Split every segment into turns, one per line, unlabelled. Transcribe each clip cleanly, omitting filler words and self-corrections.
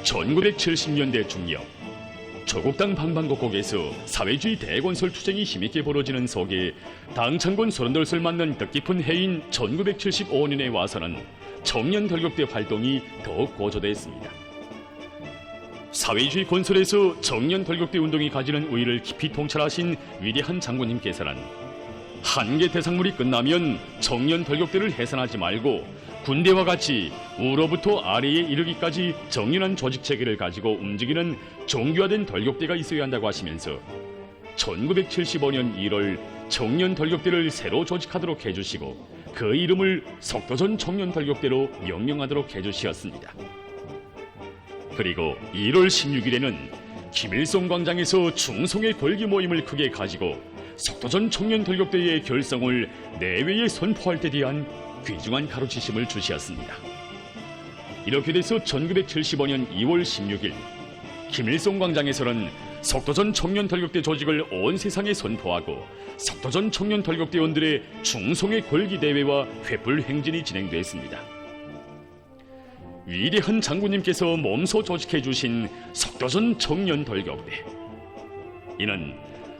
1970년대 중엽, 조국당 방방곡곡에서 사회주의 대건설 투쟁이 힘있게 벌어지는 속에 당 창건 38살 맞는 뜻깊은 해인 1975년에 와서는 청년 돌격대 활동이 더욱 고조됐습니다. 사회주의 건설에서 청년 돌격대 운동이 가지는 의의를 깊이 통찰하신 위대한 장군님께서는 한계 대상물이 끝나면 청년 돌격대를 해산하지 말고 군대와 같이 우로부터 아래에 이르기까지 정연한 조직 체계를 가지고 움직이는 정교화된 돌격대가 있어야 한다고 하시면서 1975년 1월 청년 돌격대를 새로 조직하도록 해주시고 그 이름을 석도전 청년 돌격대로 명명하도록 해주시었습니다. 그리고 1월 16일에는 김일성 광장에서 중송의 걸기 모임을 크게 가지고 석도전 청년 돌격대의 결성을 내외에 선포할 때 대한 귀중한 가르치심을 주시었습니다. 이렇게 돼서 1975년 2월 16일 김일성 광장에서는 석도전 청년 돌격대 조직을 온 세상에 선포하고 석도전 청년 돌격대원들의 중송의 걸기 대회와 횃불 행진이 진행됐습니다. 위대한 장군님께서 몸소 조직해 주신 석도전 청년 돌격대, 이는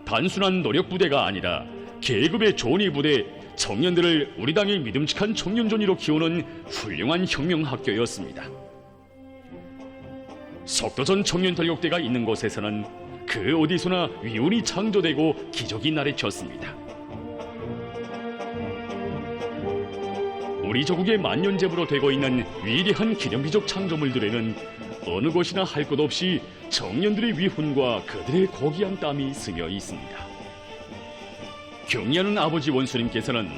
단순한 노력 부대가 아니라 계급의 존의 부대, 청년들을 우리 당의 믿음직한 청년존이로 키우는 훌륭한 혁명학교였습니다. 석도전 청년 돌격대가 있는 곳에서는 그 어디서나 위운이 창조되고 기적이 나래쳤습니다. 우리 조국의 만년제부로 되고 있는 위대한 기념비적 창조물들에는 어느 곳이나 할 것 없이 청년들의 위훈과 그들의 고귀한 땀이 스며 있습니다. 경리하는 아버지 원수님께서는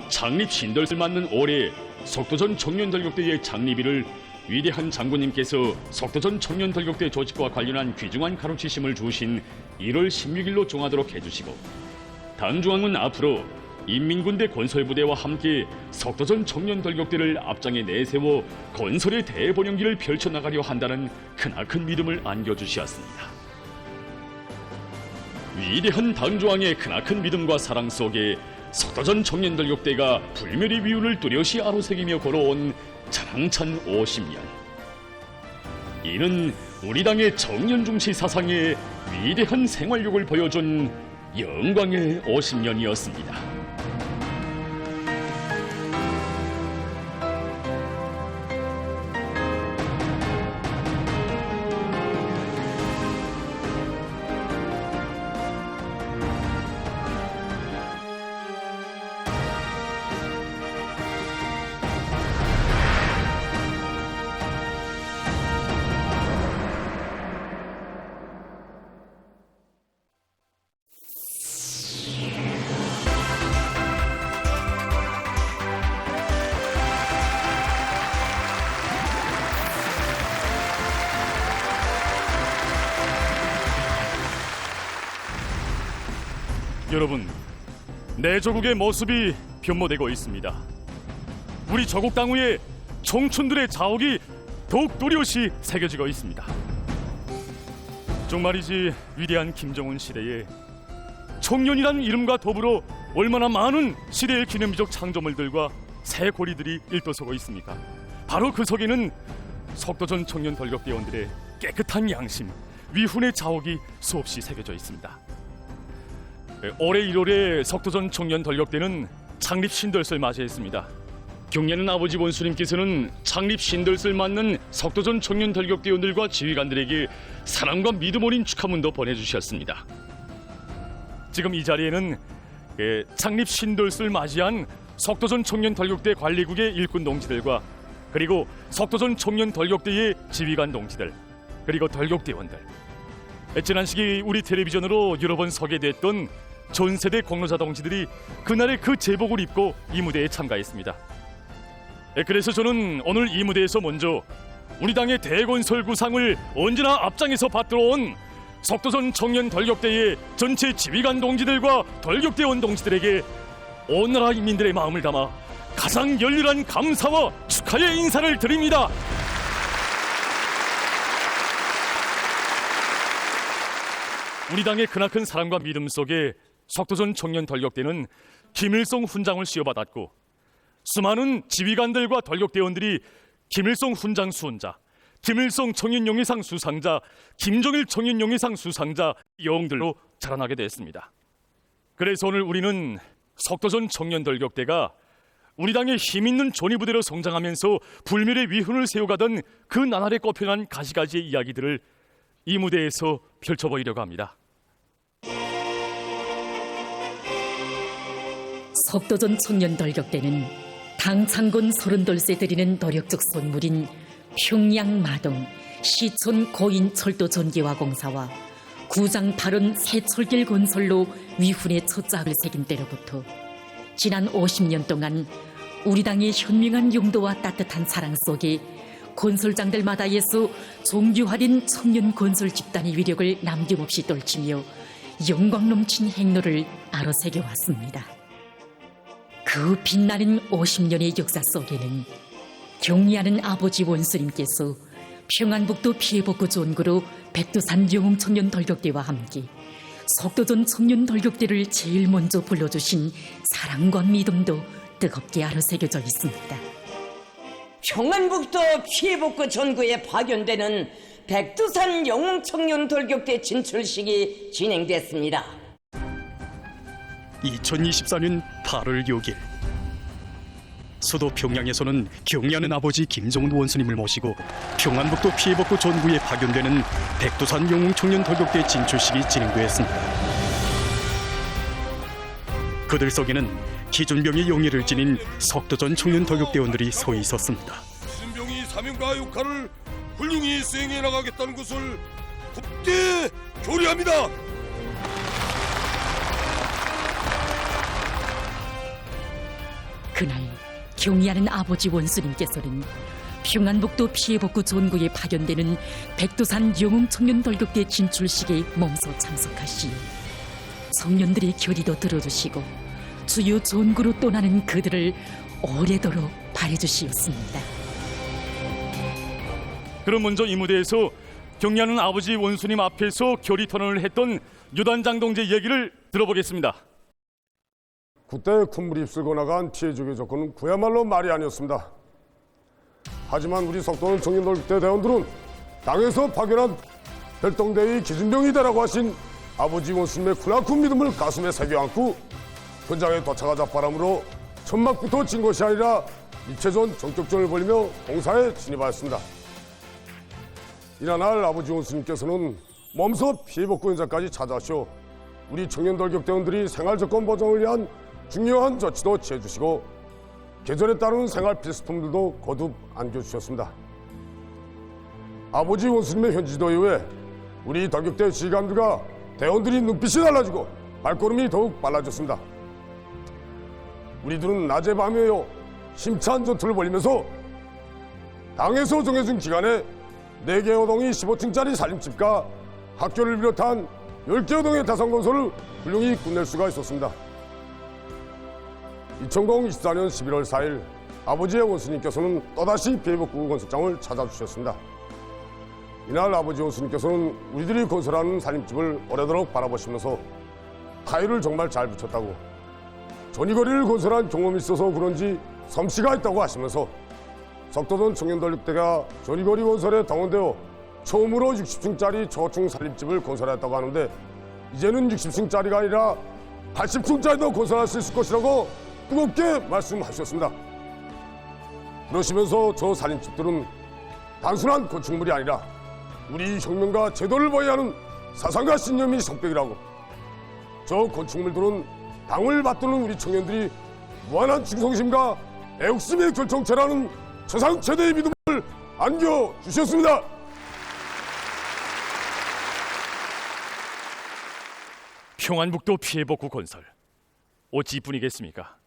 창립 신돌을 맞는 올해 석도전 청년돌격대의 창립일을 위대한 장군님께서 석도전 청년돌격대 조직과 관련한 귀중한 가르치심을 주신 1월 16일로 정하도록 해주시고, 당중앙은 앞으로 인민군대 건설부대와 함께 석도전 청년돌격대를 앞장에 내세워 건설의 대번영기를 펼쳐나가려 한다는 크나큰 믿음을 안겨주시었습니다. 위대한 당조왕의 크나큰 믿음과 사랑 속에 석도전 청년돌격대가 불멸의 위운을 뚜렷이 아로새기며 걸어온 자랑찬 50년. 이는 우리 당의 청년중시 사상의 위대한 생활력을 보여준 영광의 50년이었습니다.
여러분, 내 조국의 모습이 변모되고 있습니다. 우리 조국 당후의 청춘들의 자옥이 더욱 뚜렷이 새겨지고 있습니다. 정말이지 위대한 김정은 시대에 청년이라는 이름과 더불어 얼마나 많은 시대의 기념비적 창조물들과 새 고리들이 일떠서고 있습니까? 바로 그 속에는 석도전 청년 돌격대원들의 깨끗한 양심, 위훈의 자옥이 수없이 새겨져 있습니다. 올해 1월에 석도전 청년 돌격대는 창립 신돌을 맞이했습니다. 경례하는 아버지 원수님께서는 창립 신돌을 맞는 석도전 청년 돌격대원들과 지휘관들에게 사랑과 믿음 어린 축하문도 보내주셨습니다. 지금 이 자리에는 창립 신돌을 맞이한 석도전 청년 돌격대 관리국의 일꾼 동지들과 그리고 석도전 청년 돌격대의 지휘관 동지들, 그리고 돌격대원들, 지난 시기 우리 텔레비전으로 여러 번 소개됐던 전 세대 공로자 동지들이 그날의 그 제복을 입고 이 무대에 참가했습니다. 그래서 저는 오늘 이 무대에서 먼저 우리 당의 대건설 구상을 언제나 앞장에서 받들어온 석도전 청년 돌격대의 전체 지휘관 동지들과 돌격대원 동지들에게 온 나라 인민들의 마음을 담아 가장 열렬한 감사와 축하의 인사를 드립니다. 우리 당의 크나큰 사랑과 믿음 속에 석도전 청년 돌격대는 김일성 훈장을 씌워받았고, 수많은 지휘관들과 돌격대원들이 김일성 훈장 수혼자, 김일성 청년영예상 수상자, 김정일 청년영예상 수상자 영웅들로 자라나게 됐습니다. 그래서 오늘 우리는 석도전 청년돌격대가 우리 당의 힘있는 존이부대로 성장하면서 불멸의 위훈을 세워가던 그 나날에 꼽혀난 가시가지의 이야기들을 이 무대에서 펼쳐보이려고 합니다.
석도전 청년돌격대는 당 창건 32세 드리는 노력적 손물인 평양 마동 시촌 고인 철도 전기화 공사와 구장 8원 새철길 건설로 위훈의 첫 짝을 새긴 때로부터 지난 50년 동안 우리 당의 현명한 용도와 따뜻한 사랑 속에 건설장들마다에서 종교화된 청년 건설 집단의 위력을 남김없이 떨치며 영광 넘친 행로를 아로새겨왔습니다. 그 빛나는 50년의 역사 속에는 경리하는 아버지 원수님께서 평안북도 피해복구 존구로 백두산 영웅청년돌격대와 함께 석도전 청년돌격대를 제일 먼저 불러주신 사랑과 믿음도 뜨겁게 아로새겨져 있습니다.
평안북도 피해복구 전구에 파견되는 백두산 영웅청년돌격대 진출식이 진행됐습니다.
2024년 8월 6일 수도 평양에서는 경리하는 아버지 김정은 원수님을 모시고 평안북도 피해복구 전구에 파견되는 백두산 영웅청년돌격대 진출식이 진행되었습니다. 그들 속에는 기준병의 용의를 지닌 석도전 청년돌격대원들이 서 있었습니다.
기준병이 사명과 역할을 훌륭히 수행해 나가겠다는 것을 굳게 교리합니다.
그날 경의하는 아버지 원수님께서는 평안북도 피해복구 존구에 파견되는 백두산 영웅청년돌격대 진출식에 몸소 참석하시어 청년들의 결의도 들어주시고 주요 존구로 떠나는 그들을 오래도록 바래주시었습니다.
그럼 먼저 이 무대에서 경리하는 아버지 원수님 앞에서 결의 선언을 했던 유단장 동지 얘기를 들어보겠습니다.
그때 군물이 휩쓸고 나간 피해족의 조건은 그야말로 말이 아니었습니다. 하지만 우리 석도는 청년돌격대 대원들은 당에서 파견한 별동대의 기준병이다라고 하신 아버지 원수님의 크나큰 믿음을 가슴에 새겨안고 현장에 도착하자 바람으로 천막부터 진 것이 아니라 입체전 전격전을 벌이며 공사에 진입하였습니다. 이날 아버지 원수님께서는 몸소 피해복구 현장까지 찾아오시어 우리 청년돌격대원들이 생활조건 보장을 위한 중요한 조치도 취해주시고 계절에 따른 생활 필수품들도 거듭 안겨주셨습니다. 아버지 원수님의 현지도 이후에 우리 돌격대 지휘관들과 대원들이 눈빛이 달라지고 발걸음이 더욱 빨라졌습니다. 우리들은 낮에 밤에요 힘찬 전투를 벌이면서 당에서 정해준 기간에 4개 호동이 15층짜리 살림집과 학교를 비롯한 10개 호동의 다성건설을 훌륭히 끝낼 수가 있었습니다. 2024년 11월 4일 아버지의 원수님께서는 또다시 피해복구 건설장을 찾아주셨습니다. 이날 아버지 원수님께서는 우리들이 건설하는 살림집을 오래도록 바라보시면서 타일을 정말 잘 붙였다고 전이거리를 건설한 경험이 있어서 그런지 솜씨가 있다고 하시면서 석도전 청년돌격대가 전이거리 건설에 동원되어 처음으로 60층짜리 초층 살림집을 건설했다고 하는데 이제는 60층짜리가 아니라 80층짜리도 건설할 수 있을 것이라고 뜨겁게 말씀하셨습니다. 그러시면서 저 살림집들은 단순한 건축물이 아니라 우리 혁명과 제도를 보호하는 사상과 신념이 성격이라고 저 건축물들은 당을 받드는 우리 청년들이 무한한 충성심과 애국심의 결정체라는 최상 최대의 믿음을 안겨주셨습니다.
평안북도 피해복구 건설 어찌 뿐이겠습니까?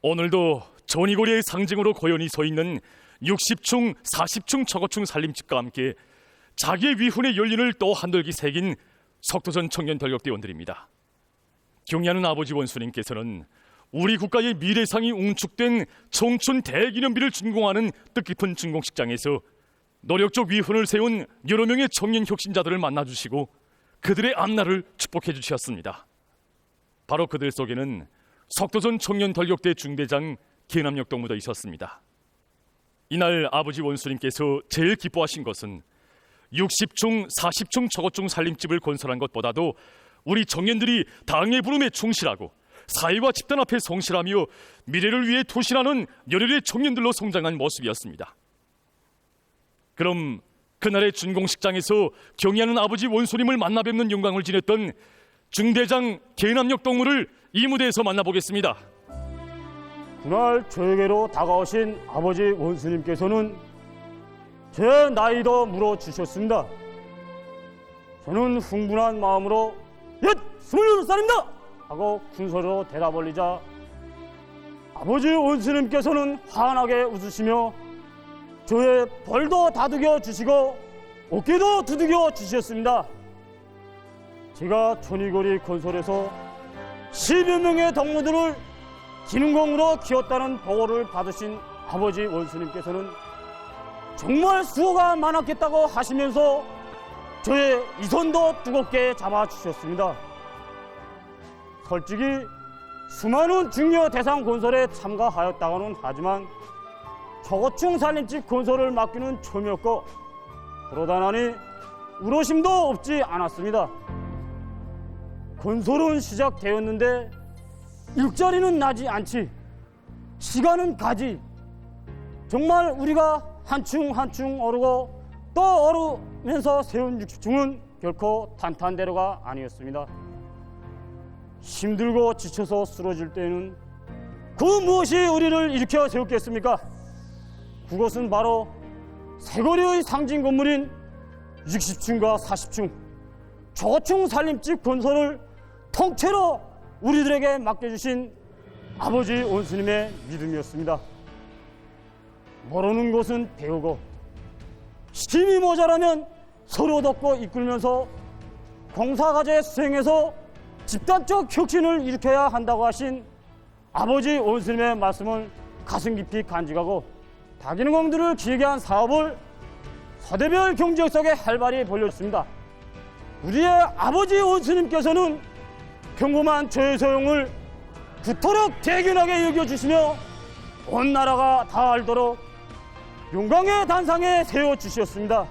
오늘도 전이고리의 상징으로 고연히 서 있는 60층, 40층 초고층 살림집과 함께 자기의 위훈의 연륜을 또 한돌기 새긴 석도전 청년돌격대원들입니다. 경리하는 아버지 원수님께서는 우리 국가의 미래상이 웅축된 청춘 대기념비를 준공하는 뜻깊은 준공식장에서 노력적 위훈을 세운 여러 명의 청년 혁신자들을 만나주시고 그들의 앞날을 축복해 주셨습니다. 바로 그들 속에는 석도전 청년돌격대 중대장 계남역 동무도 있었습니다. 이날 아버지 원수님께서 제일 기뻐하신 것은 60충 40충 저것중 살림집을 건설한 것보다도 우리 청년들이 당의 부름에 충실하고 사회와 집단 앞에 성실하며 미래를 위해 투신하는 열혈의 청년들로 성장한 모습이었습니다. 그럼 그날의 준공식장에서 경의하는 아버지 원수님을 만나 뵙는 영광을 지녔던 중대장 계남역 동무를 이 무대에서 만나보겠습니다.
그날 저에게로 다가오신 아버지 원수님께서는 제 나이도 물어주셨습니다. 저는 흥분한 마음으로 옛 28살입니다! 하고 군소리로 대답 올리자 아버지 원수님께서는 환하게 웃으시며 저의 벌도 다독여 주시고 어깨도 두들겨 주셨습니다. 제가 천이거리 건설에서 10여 명의 동무들을 기능공으로 키웠다는 보고를 받으신 아버지 원수님께서는 정말 수고가 많았겠다고 하시면서 저의 이 손도 뜨겁게 잡아주셨습니다. 솔직히 수많은 중요 대상 건설에 참가하였다고는 하지만 저고층 살림집 건설을 맡기는 처음이었고 그러다 나니 우러심도 없지 않았습니다. 건설은 시작되었는데 일자리는 나지 않지, 시간은 가지. 정말 우리가 한층 한층 오르고 또 오르면서 세운 60층은 결코 탄탄대로가 아니었습니다. 힘들고 지쳐서 쓰러질 때에는 그 무엇이 우리를 일으켜 세웠겠습니까? 그것은 바로 세거리의 상징 건물인 60층과 40층 저층 살림집 건설을 통째로 우리들에게 맡겨주신 아버지 원수님의 믿음이었습니다. 모르는 것은 배우고 힘이 모자라면 서로 돕고 이끌면서 공사과제 수행해서 집단적 혁신을 일으켜야 한다고 하신 아버지 원수님의 말씀을 가슴 깊이 간직하고 다기능공들을 기획에 한 사업을 서대별 경지역 속에 활발히 벌였습니다. 우리의 아버지 원수님께서는 평범한 저의 소용을 그토록 대견하게 여겨주시며 온 나라가 다 알도록 용광의 단상에 세워주셨습니다.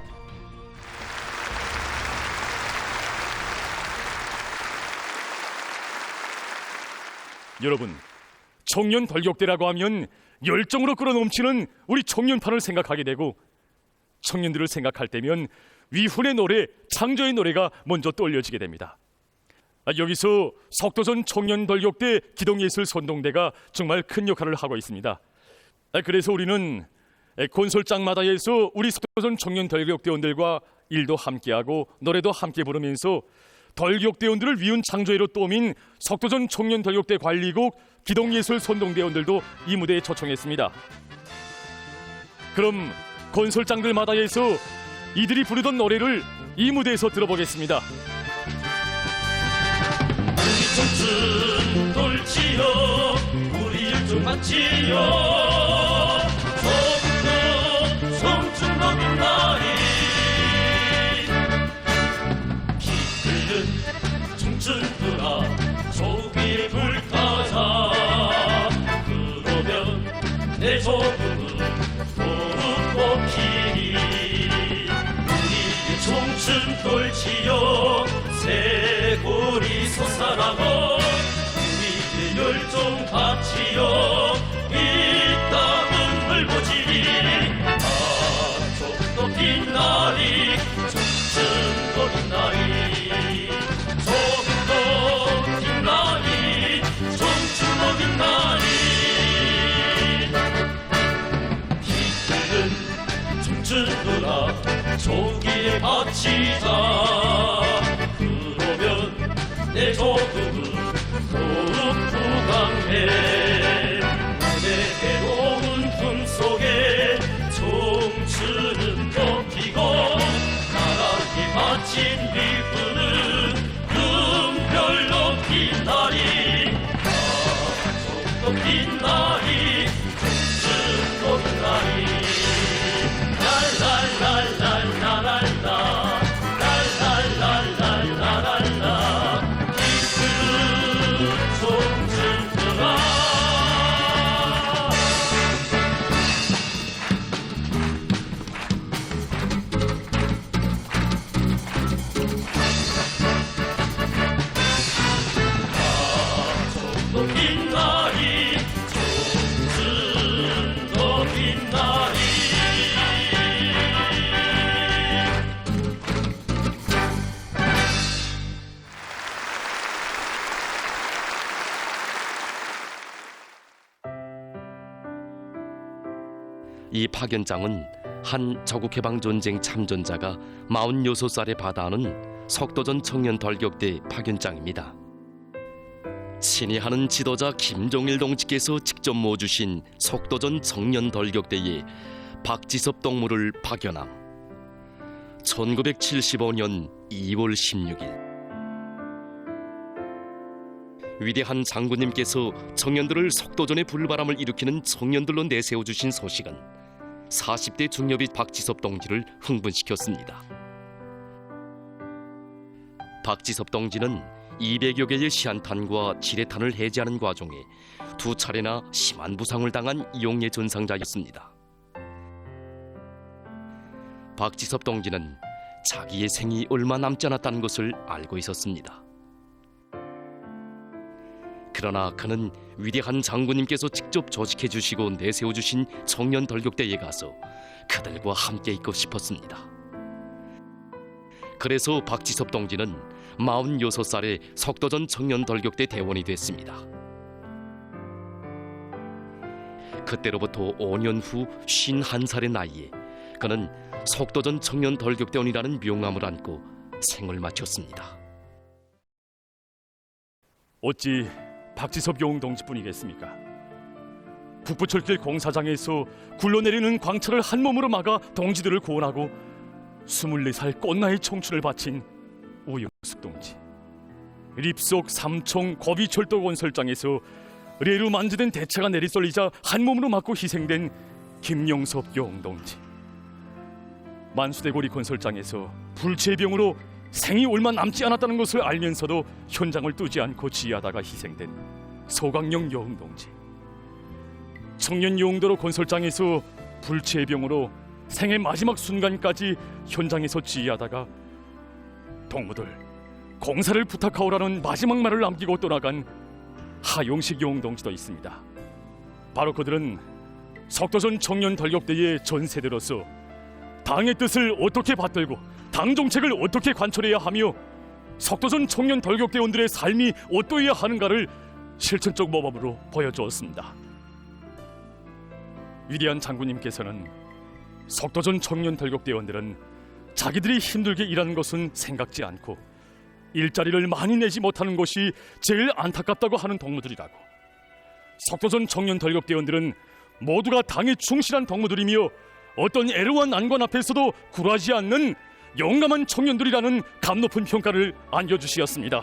여러분, 청년 돌격대라고 하면 열정으로 끌어넘치는 우리 청년판을 생각하게 되고 청년들을 생각할 때면 위훈의 노래, 창조의 노래가 먼저 떠올려지게 됩니다. 여기서 석도전 청년 돌격대 기동예술 선동대가 정말 큰 역할을 하고 있습니다. 그래서 우리는 건설장마다에서 우리 석도전 청년 돌격대원들과 일도 함께하고 노래도 함께 부르면서 돌격대원들을 위훈 창조회로 또민 석도전 청년 돌격대 관리국 기동예술 선동대원들도 이 무대에 초청했습니다. 그럼 건설장들마다에서 이들이 부르던 노래를 이 무대에서 들어보겠습니다.
청춘 돌지요 우리 일좀 맞지요 조금도 청춘도 빛나리 빛드는 청춘들아 조기에 불타자 그러면 내 조국은 더욱 꽃피니 우리의 청춘 돌지요 새골이 솟아나고 우리의 열정 같이요 이 땅은 넓어지리 아쪽도 빛나리 청춘도 빛나리 조금도 빛나리 청춘도 빛나리 빛드는 청춘들아 조기에 바치자 내 조국은 더욱 부강해 내 해로운 품 속에 청춘은 덮이고 나라에 바친 미분은 금별로 빛나리 가족도 빛나리 청춘도 빛나리 랄랄랄랄랄랄라
이 파견장은 한 저국해방전쟁 참전자가 46살에 받아하는 석도전 청년 돌격대 파견장입니다. 친히 하는 지도자 김종일 동지께서 직접 모주신 석도전 청년 돌격대에 박지섭 동무를 파견함. 1975년 2월 16일 위대한 장군님께서 청년들을 석도전의 불바람을 일으키는 청년들로 내세워주신 소식은 40대 중엽이 박지섭 동지를 흥분시켰습니다. 박지섭 동지는 200여 개의 시한탄과 지뢰탄을 해제하는 과정에 2차례나 심한 부상을 당한 용의 전상자였습니다. 박지섭 동지는 자기의 생이 얼마 남지 않았다는 것을 알고 있었습니다. 그러나 그는 위대한 장군님께서 직접 조직해 주시고 내세워 주신 청년 돌격대에 가서 그들과 함께 있고 싶었습니다. 그래서 박지섭 동지는 46살에 석도전 청년 돌격대 대원이 됐습니다. 그때로부터 5년 후 51살의 나이에 그는 석도전 청년 돌격대원이라는 명함을 안고 생을 마쳤습니다.
어찌 박지섭 영웅 동지뿐이겠습니까? 북부철길 공사장에서 굴러내리는 광철을 한 몸으로 막아 동지들을 구원하고 24살 꽃나이 청춘을 바친 우영숙 동지, 립속 삼총 거비철도 건설장에서 레로 만지된 대차가 내리쏠리자 한 몸으로 맞고 희생된 김영섭 영웅 동지, 만수대고리 건설장에서 불치병으로 생이 얼마 남지 않았다는 것을 알면서도 현장을 뜨지 않고 지휘하다가 희생된 소강영 여흥 동지, 청년 여흥도로 건설장에서 불치병으로 생의 마지막 순간까지 현장에서 지휘하다가 동무들 공사를 부탁하오라는 마지막 말을 남기고 떠나간 하용식 여흥 동지도 있습니다. 바로 그들은 석도전 청년 돌격대의 전세대로서 당의 뜻을 어떻게 받들고 당 정책을 어떻게 관철해야 하며 석도전 청년 돌격대원들의 삶이 어떠해야 하는가를 실천적 모범으로 보여주었습니다. 위대한 장군님께서는 석도전 청년 돌격대원들은 자기들이 힘들게 일하는 것은 생각지 않고 일자리를 많이 내지 못하는 것이 제일 안타깝다고 하는 동무들이라고, 석도전 청년 돌격대원들은 모두가 당에 충실한 동무들이며 어떤 애로와 난관 앞에서도 굴하지 않는 용감한 청년들이라는 감 높은 평가를 안겨주시었습니다.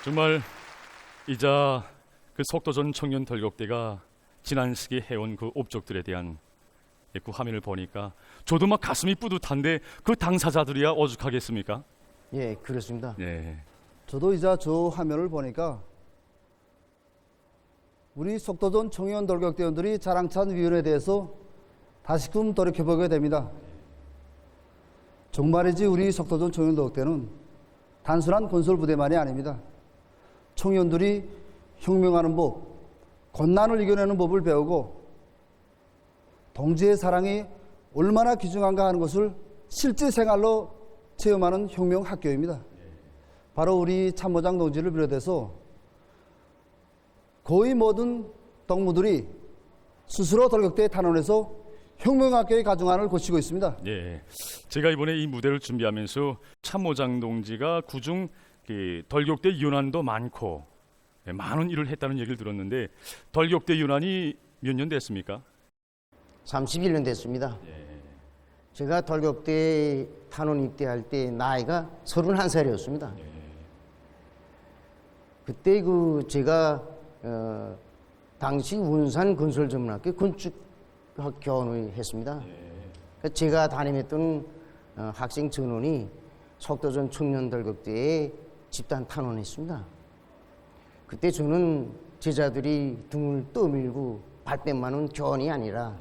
정말 이자 그 석도전 청년 돌격대가 지난 시기에 해온 그 업적들에 대한 그 화면을 보니까 저도 막 가슴이 뿌듯한데 그 당사자들이야 오죽하겠습니까?
예, 그렇습니다.
네.
저도 이제 저 화면을 보니까 우리 석도전 청년 돌격대원들이 자랑찬 위원에 대해서 다시금 돌이켜보게 됩니다. 정말이지 우리 석도전 청년 돌격대는 단순한 건설 부대만이 아닙니다. 청년들이 혁명하는 법,困난을 이겨내는 법을 배우고 동지의 사랑이 얼마나 귀중한가 하는 것을 실제 생활로 체험하는 혁명 학교입니다. 바로 우리 참모장 동지를 비롯해서 거의 모든 동무들이 스스로 돌격대에 탄원해서 혁명학계의 가정안을 고치고 있습니다.
예, 제가 이번에 이 무대를 준비하면서 참모장 동지가 그중 덜격대 윤환도 많고 많은 일을 했다는 얘기를 들었는데 덜격대 윤환이 몇 년 됐습니까?
31년 됐습니다. 제가 덜격대 탄원 입대할 때 나이가 31살이었습니다. 그때 제가 당시 운산건설전문학교 건축학 교원을 했습니다. 제가 담임했던 학생 전원이 석도전 청년덜격대에 집단 탄원했습니다. 그때 저는 제자들이 등을 떠밀고 발뺌하는 교원이 아니라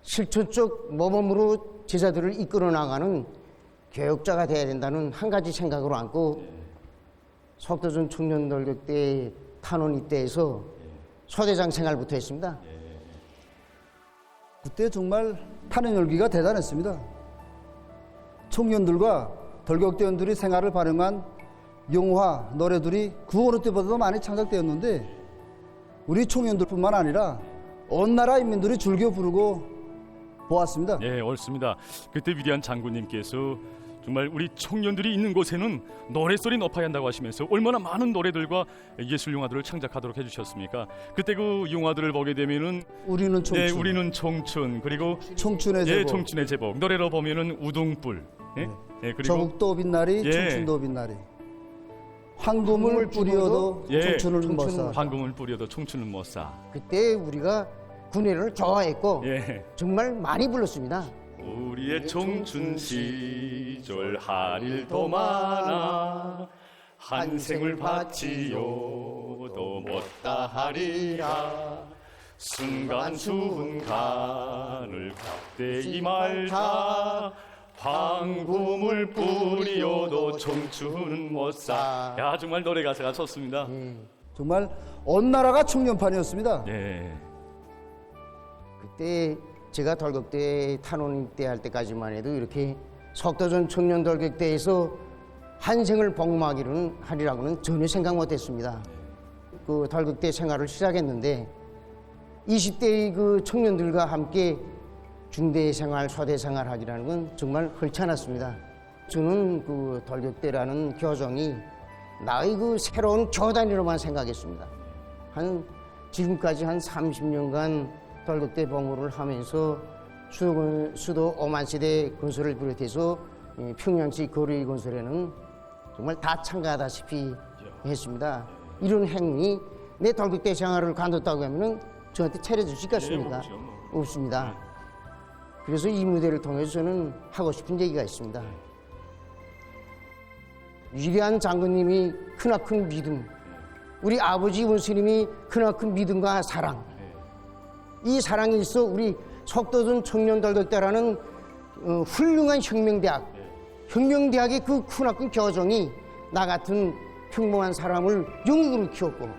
실천적 모범으로 제자들을 이끌어 나가는 교육자가 돼야 된다는 한 가지 생각으로 안고 석도전 청년덜격대 탄원 입대에서 소대장 생활부터 했습니다.
그때 정말 탄원 열기가 대단했습니다. 청년들과 덜격대원들이 생활을 반영한 영화, 노래들이 그 어느 때보다도 많이 창작되었는데 우리 청년들뿐만 아니라 온 나라 인민들이 즐겨 부르고 보았습니다.
네, 옳습니다. 그때 위대한 장군님께서 정말 우리 청년들이 있는 곳에는 노래소리 높아야 한다고 하시면서 얼마나 많은 노래들과 예술 영화들을 창작하도록 해주셨습니까? 그때 그 영화들을 보게 되면은
우리는 청춘,
네, 우리는 청춘, 그리고
청춘의 제복,
청춘의 제복, 노래로 보면은 우등불, 네, 그리고
조국도 빛나리, 청춘도 빛나리, 황금을 뿌려도 청춘을 못 사.
황금을 뿌려도 청춘을 못 사.
그때 우리가 군회를 좋아했고 정말 많이 불렀습니다.
우리의 청춘 시절 할 일도 많아 한 생을 바치요도 못다 하리라 순간순간을 헛되이 말자 황금을 뿌리어도 청춘은 못 사. 야, 정말 노래 가사가 좋습니다.
정말 온 나라가 청년판이었습니다.
그때 제가 덜격대 탄원 입대할 때까지만 해도 이렇게 석도전 청년 덜격대에서 한 생을 복무하리라고는 전혀 생각 못했습니다. 그 덜격대 생활을 시작했는데 20대의 그 청년들과 함께 중대 생활, 소대 생활 하기라는 건 정말 흔치 않았습니다. 저는 그 덜격대라는 교정이 나의 그 새로운 교단이로만 생각했습니다. 지금까지 한 30년간 덜격대 복무를 하면서 수도 오만시대 건설을 비롯해서 평양시 거리 건설에는 정말 다 참가하다시피 했습니다. 이런 행운이 내 덜격대 생활을 관뒀다고 하면 저한테 차려줄 수 있겠습니까? 없습니다. 그래서 이 무대를 통해서 저는 하고 싶은 얘기가 있습니다. 위대한 장군님이 크나큰 믿음, 우리 아버지 원수님이 크나큰 믿음과 사랑, 이 사랑이 있어 우리 석도전 청년덜격대라는 훌륭한 혁명대학의 그 크나큰 교정이 나 같은 평범한 사람을 영웅으로 키웠고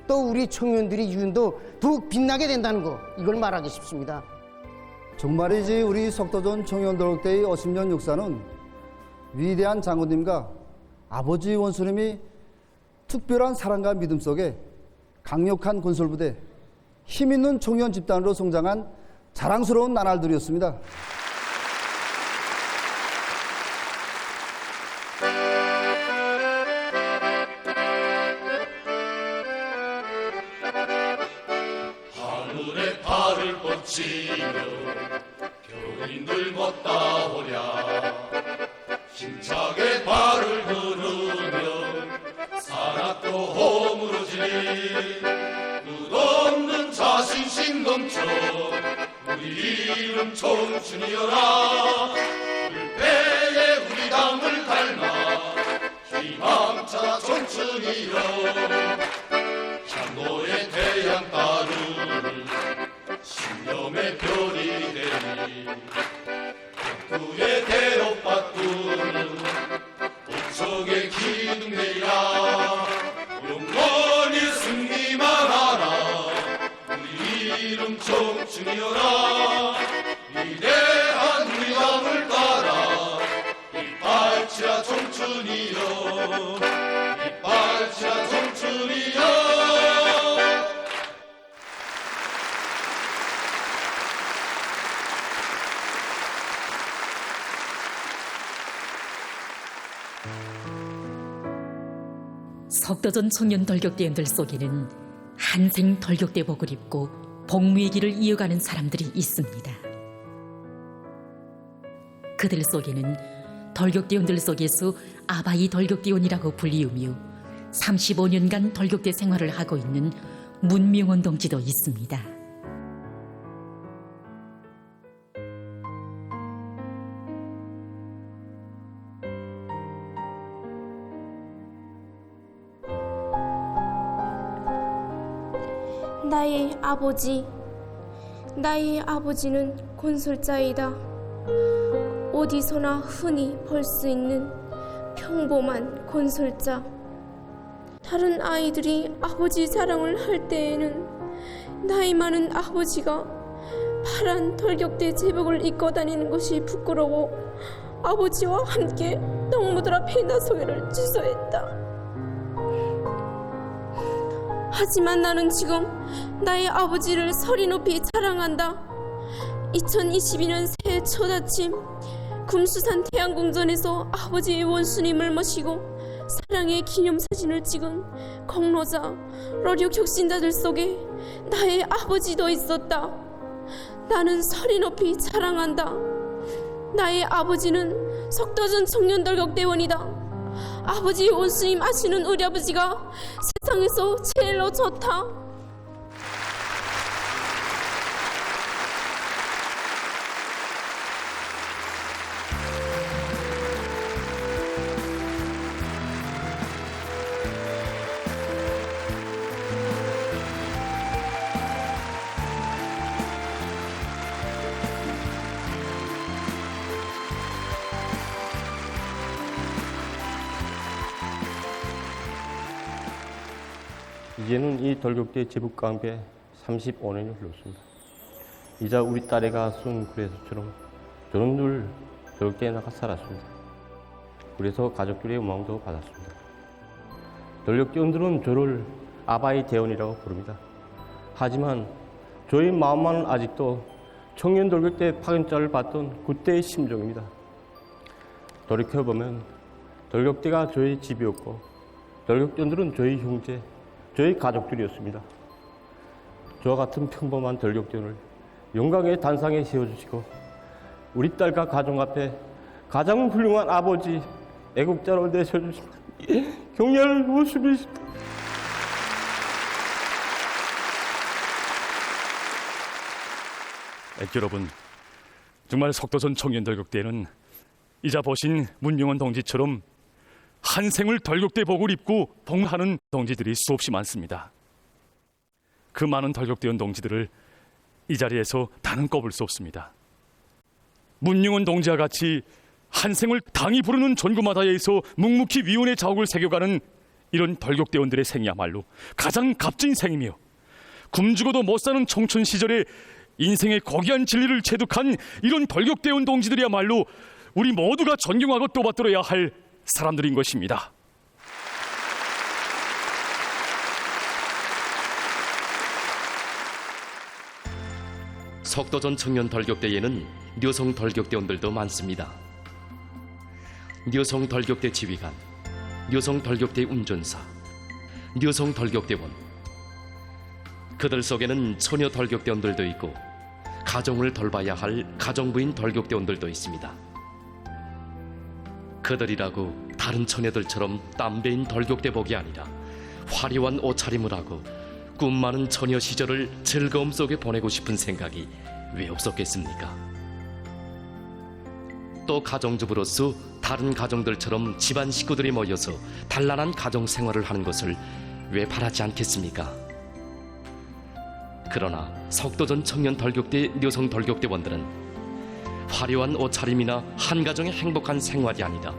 또 우리 청년들의 유운도 더욱 빛나게 된다는 거, 이걸 말하기 싶습니다.
정말이지 우리 석도전 청년덜격대의 50년 역사는 위대한 장군님과 아버지 원수님이 특별한 사랑과 믿음 속에 강력한 건설부대, 힘있는 청년 집단으로 성장한 자랑스러운 나날들이었습니다.
하늘에 달을 뻗치며 교인들 걷다오랴 힘차게 발을 걸으며 산악도 허물어지니 끝없는 자신심 넘쳐 우리 이름 청춘이여라 불패에 우리 당을 닮아 희망차 청춘이여 향노의 태양 따르니 신념의 별이 되니 백두의 대업 받두는 옥석의 기둥내리라 영원히 승리만 하라 우리 이름 청춘이여라 위대한 우리 왕을 따라 이빨치라 청춘이여 이빨치라 청춘이여.
석도전 청년 돌격대원들 속에는 한생 돌격대복을 입고 복무의 길을 이어가는 사람들이 있습니다. 그들 속에는 돌격대원들 속에서 아바이 돌격대원이라고 불리우며 35년간 돌격대 생활을 하고 있는 문명원 동지도 있습니다.
나의 아버지는 건설자이다. 어디서나 흔히 볼 수 있는 평범한 건설자. 다른 아이들이 아버지 자랑을 할 때에는 나이 많은 아버지가 파란 돌격대 제복을 입고 다니는 것이 부끄러워 아버지와 함께 동무들 앞에 나서기를 주저했다. 하지만 나는 지금 나의 아버지를 소리 높이 자랑한다. 2022년 새해 첫 아침 금수산 태양궁전에서 아버지의 원수님을 모시고 사랑의 기념사진을 찍은 공로자 러류 혁신자들 속에 나의 아버지도 있었다. 나는 소리 높이 자랑한다. 나의 아버지는 석도전 청년돌격대원이다. 아버지의 원수님 아시는 우리 아버지가 세상에서 제일로 좋다.
이제는 이 돌격대 제북과 함께 35년이 흘렀습니다. 이자 우리 딸애가 쓴 글에서처럼 저는 늘 돌격대에 나가 살았습니다. 그래서 가족들의 응원도 받았습니다. 돌격대원들은 저를 아바이 대원이라고 부릅니다. 하지만 저희 마음만은 아직도 청년 돌격대 파견자를 받던 그때의 심정입니다. 돌이켜보면 돌격대가 저희 집이었고 돌격대원들은 저희 형제, 저희 가족들이었습니다. 저와 같은 평범한 돌격대원을 영광의 단상에 세워주시고 우리 딸과 가정 앞에 가장 훌륭한 아버지, 애국자로 내세워주신 경례할 모습이십니다.
여러분, 정말 석도전 청년돌격대는 이자 보신 문명원 동지처럼 한 생을 돌격대 복을 입고 복무하는 동지들이 수없이 많습니다. 그 많은 돌격대원 동지들을 이 자리에서 다는 꼽을 수 없습니다. 문용원 동지와 같이 한 생을 당이 부르는 전구마다에서 묵묵히 위원의 자욱을 새겨가는 이런 돌격대원들의 생이야말로 가장 값진 생이며 굶주고도 못 사는 청춘 시절에 인생의 고귀한 진리를 체득한 이런 돌격대원 동지들이야말로 우리 모두가 존경하고 또받들어야 할 사람들인 것입니다.
석도전 청년 돌격대에는 묘성 돌격대원들도 많습니다. 묘성 돌격대 지휘관, 묘성 돌격대 운전사, 묘성 돌격대원. 그들 속에는 처녀 돌격대원들도 있고 가정을 돌봐야 할 가정부인 돌격대원들도 있습니다. 그들이라고 다른 처녀들처럼 땀배인 돌격대복이 아니라 화려한 옷차림을 하고 꿈 많은 처녀 시절을 즐거움 속에 보내고 싶은 생각이 왜 없었겠습니까? 또 가정주부로서 다른 가정들처럼 집안 식구들이 모여서 단란한 가정 생활을 하는 것을 왜 바라지 않겠습니까? 그러나 석도전 청년 돌격대 묘성 돌격대원들은 화려한 옷차림이나 한 가정의 행복한 생활이 아니다.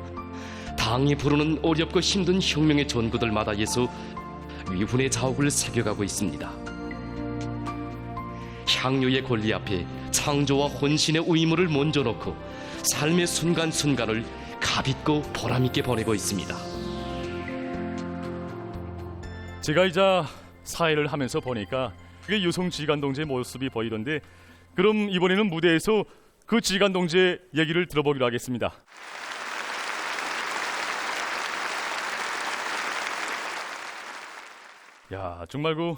당이 부르는 어렵고 힘든 혁명의 전구들마다에서 위훈의 자욱을 새겨가고 있습니다. 향유의 권리 앞에 창조와 혼신의 의무를 먼저 놓고 삶의 순간순간을 가볍고 보람있게 보내고 있습니다.
제가 이제 사회를 하면서 보니까 그게 유성 지휘관 동지의 모습이 보이던데, 그럼 이번에는 무대에서 그 지휘관 동지의 얘기를 들어보기로 하겠습니다. 야, 정말 그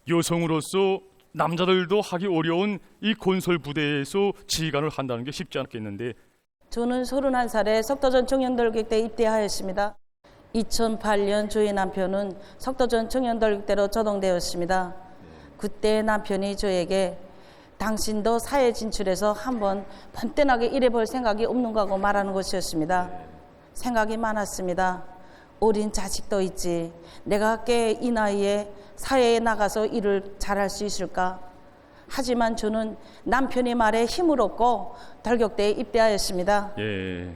여성으로서 남자들도 하기 어려운 이 건설 부대에서 지휘관을 한다는 게 쉽지 않겠는데.
저는 31살에 석도전 청년돌격대에 입대하였습니다. 2008년 저희 남편은 석도전 청년돌격대로 조동되었습니다. 그때 남편이 저에게 당신도 사회 진출해서 한번 뻔뻔하게 일해볼 생각이 없는가 하고 말하는 것이었습니다. 생각이 많았습니다. 어린 자식도 있지. 내가 꽤 이 나이에 사회에 나가서 일을 잘할 수 있을까? 하지만 저는 남편의 말에 힘을 얻고 덜격대에 입대하였습니다.
예.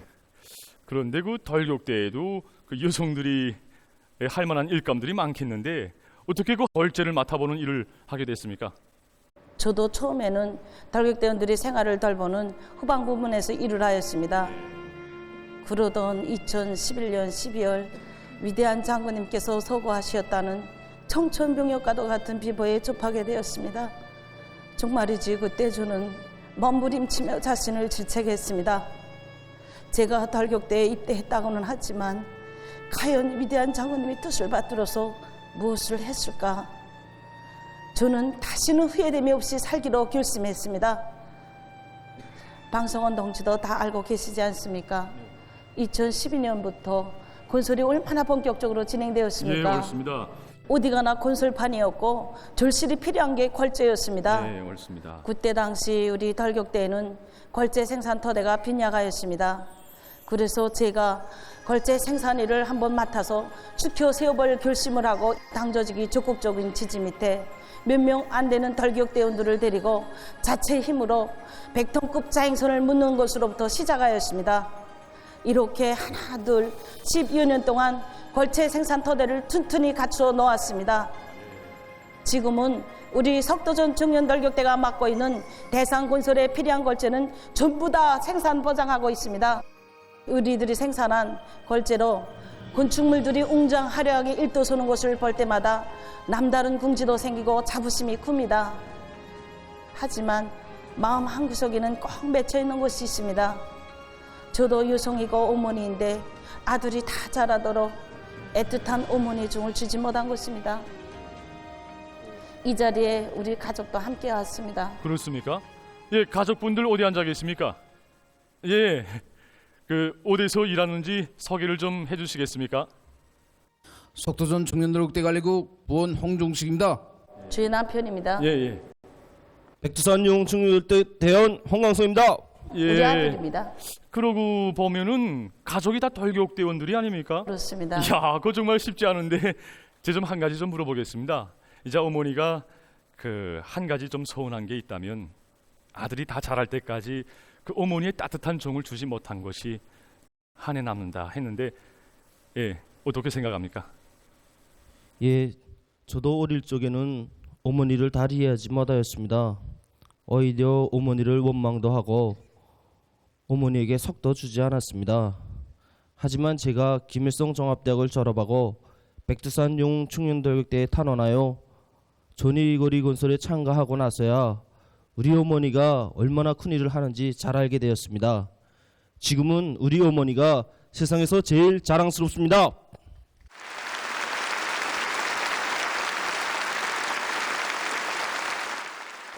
그런데 그 덜격대에도 그 여성들이 할 만한 일감들이 많겠는데 어떻게 그 벌제를 맡아보는 일을 하게 됐습니까?
저도 처음에는 덜격대원들이 생활을 돌보는 후방 부문에서 일을 하였습니다. 그러던 2011년 12월 위대한 장군님께서 서거하셨다는 청천벽력과도 같은 비보에 접하게 되었습니다. 정말이지 그때 저는 몸부림치며 자신을 질책했습니다. 제가 덜격대에 입대했다고는 하지만 과연 위대한 장군님의 뜻을 받들어서 무엇을 했을까? 저는 다시는 후회됨이 없이 살기로 결심했습니다. 방성원 동지도 다 알고 계시지 않습니까? 2012년부터 건설이 얼마나 본격적으로 진행되었습니까?
예, 그렇습니다.
어디 가나 건설판이었고 절실히 필요한 게 궐재였습니다.
네, 옳습니다.
그때 당시 우리 덜격대에는 궐재 생산 터대가 빈약하였습니다. 그래서 제가 궐재 생산 일을 한번 맡아서 지켜 세워볼 결심을 하고 당조직이 적극적인 지지 밑에 몇 명 안 되는 덜격대원들을 데리고 자체 힘으로 100톤급 자행선을 묻는 것으로부터 시작하였습니다. 이렇게 하나 둘 10여 년 동안 궐재 생산 터대를 튼튼히 갖추어 놓았습니다. 지금은 우리 석도전 청년덜격대가 맡고 있는 대상 건설에 필요한 궐재는 전부 다 생산 보장하고 있습니다. 우리들이 생산한 궐재로 건축물들이 웅장화려하게 일도서는 것을 볼 때마다 남다른 궁지도 생기고 자부심이 큽니다. 하지만 마음 한구석에는 꼭 맺혀 있는 것이 있습니다. 저도 여성이고 어머니인데 아들이 다 자라도록 애틋한 어머니 중을 주지 못한 것입니다. 이 자리에 우리 가족도 함께 왔습니다.
그렇습니까? 예, 가족분들 어디 앉아 계십니까? 예, 그 어디서 일하는지 소개를 좀 해주시겠습니까?
석도전 청년덜격대 관리국 부원 홍종식입니다.
저희 남편입니다.
예.
백두산 용청년덜격대 대원 홍광성입니다.
예.
우리 아들입니다.
그러고 보면은 가족이 다 덜격대원들이 아닙니까?
그렇습니다.
야, 그거 정말 쉽지 않은데 제가 좀 한 가지 좀 물어보겠습니다. 이제 어머니가 그 한 가지 좀 서운한 게 있다면 아들이 다 자랄 때까지 그 어머니의 따뜻한 정을 주지 못한 것이 한해 남는다 했는데, 예, 어떻게 생각합니까?
예, 저도 어릴 적에는 어머니를 다 이해하지 못하였습니다. 오히려 어머니를 원망도 하고 어머니에게 석도 주지 않았습니다. 하지만 제가 김일성 종합대학을 졸업하고 백두산 용청년덜격대에 탄원하여 전이거리 건설에 참가하고 나서야 우리 어머니가 얼마나 큰 일을 하는지 잘 알게 되었습니다. 지금은 우리 어머니가 세상에서 제일 자랑스럽습니다.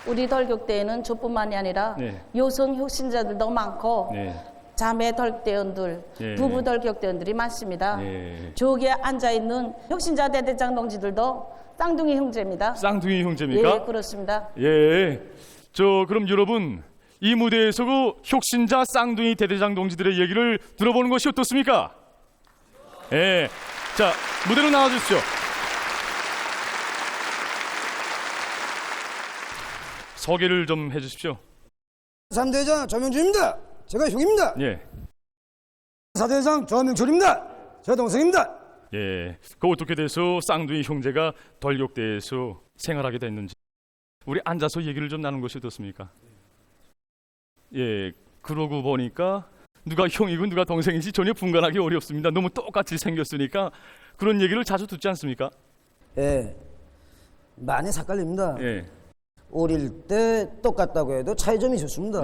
우리 덜격대에는 저뿐만이 아니라 여성 혁신자들도 많고 자매 덜격대원들, 부부 덜격대원들이 많습니다. 저기에 앉아있는 혁신자 대대장 동지들도 쌍둥이 형제입니다.
쌍둥이 형제입니까?
예, 그렇습니다.
예. 그럼 여러분 이 무대에서 그 혁신자 쌍둥이 대대장 동지들의 얘기를 들어보는 것이 어떻습니까? 예. 자, 무대로 나와 주십시오. 소개를 좀 해주십시오.
3대장 조명준입니다. 제가 형입니다.
예.
4대장 조명철입니다. 제 동생입니다.
예. 그 어떻게 돼서 쌍둥이 형제가 덜격대에서 생활하게 됐는지 우리 앉아서 얘기를 좀 나눈 것이 어떻습니까? 예. 그러고 보니까 누가 형이고 누가 동생인지 전혀 분간하기 어렵습니다. 너무 똑같이 생겼으니까 그런 얘기를 자주 듣지 않습니까?
예. 많이 삭갈립니다.
예.
어릴 때 똑같다고 해도 차이점이 있었습니다.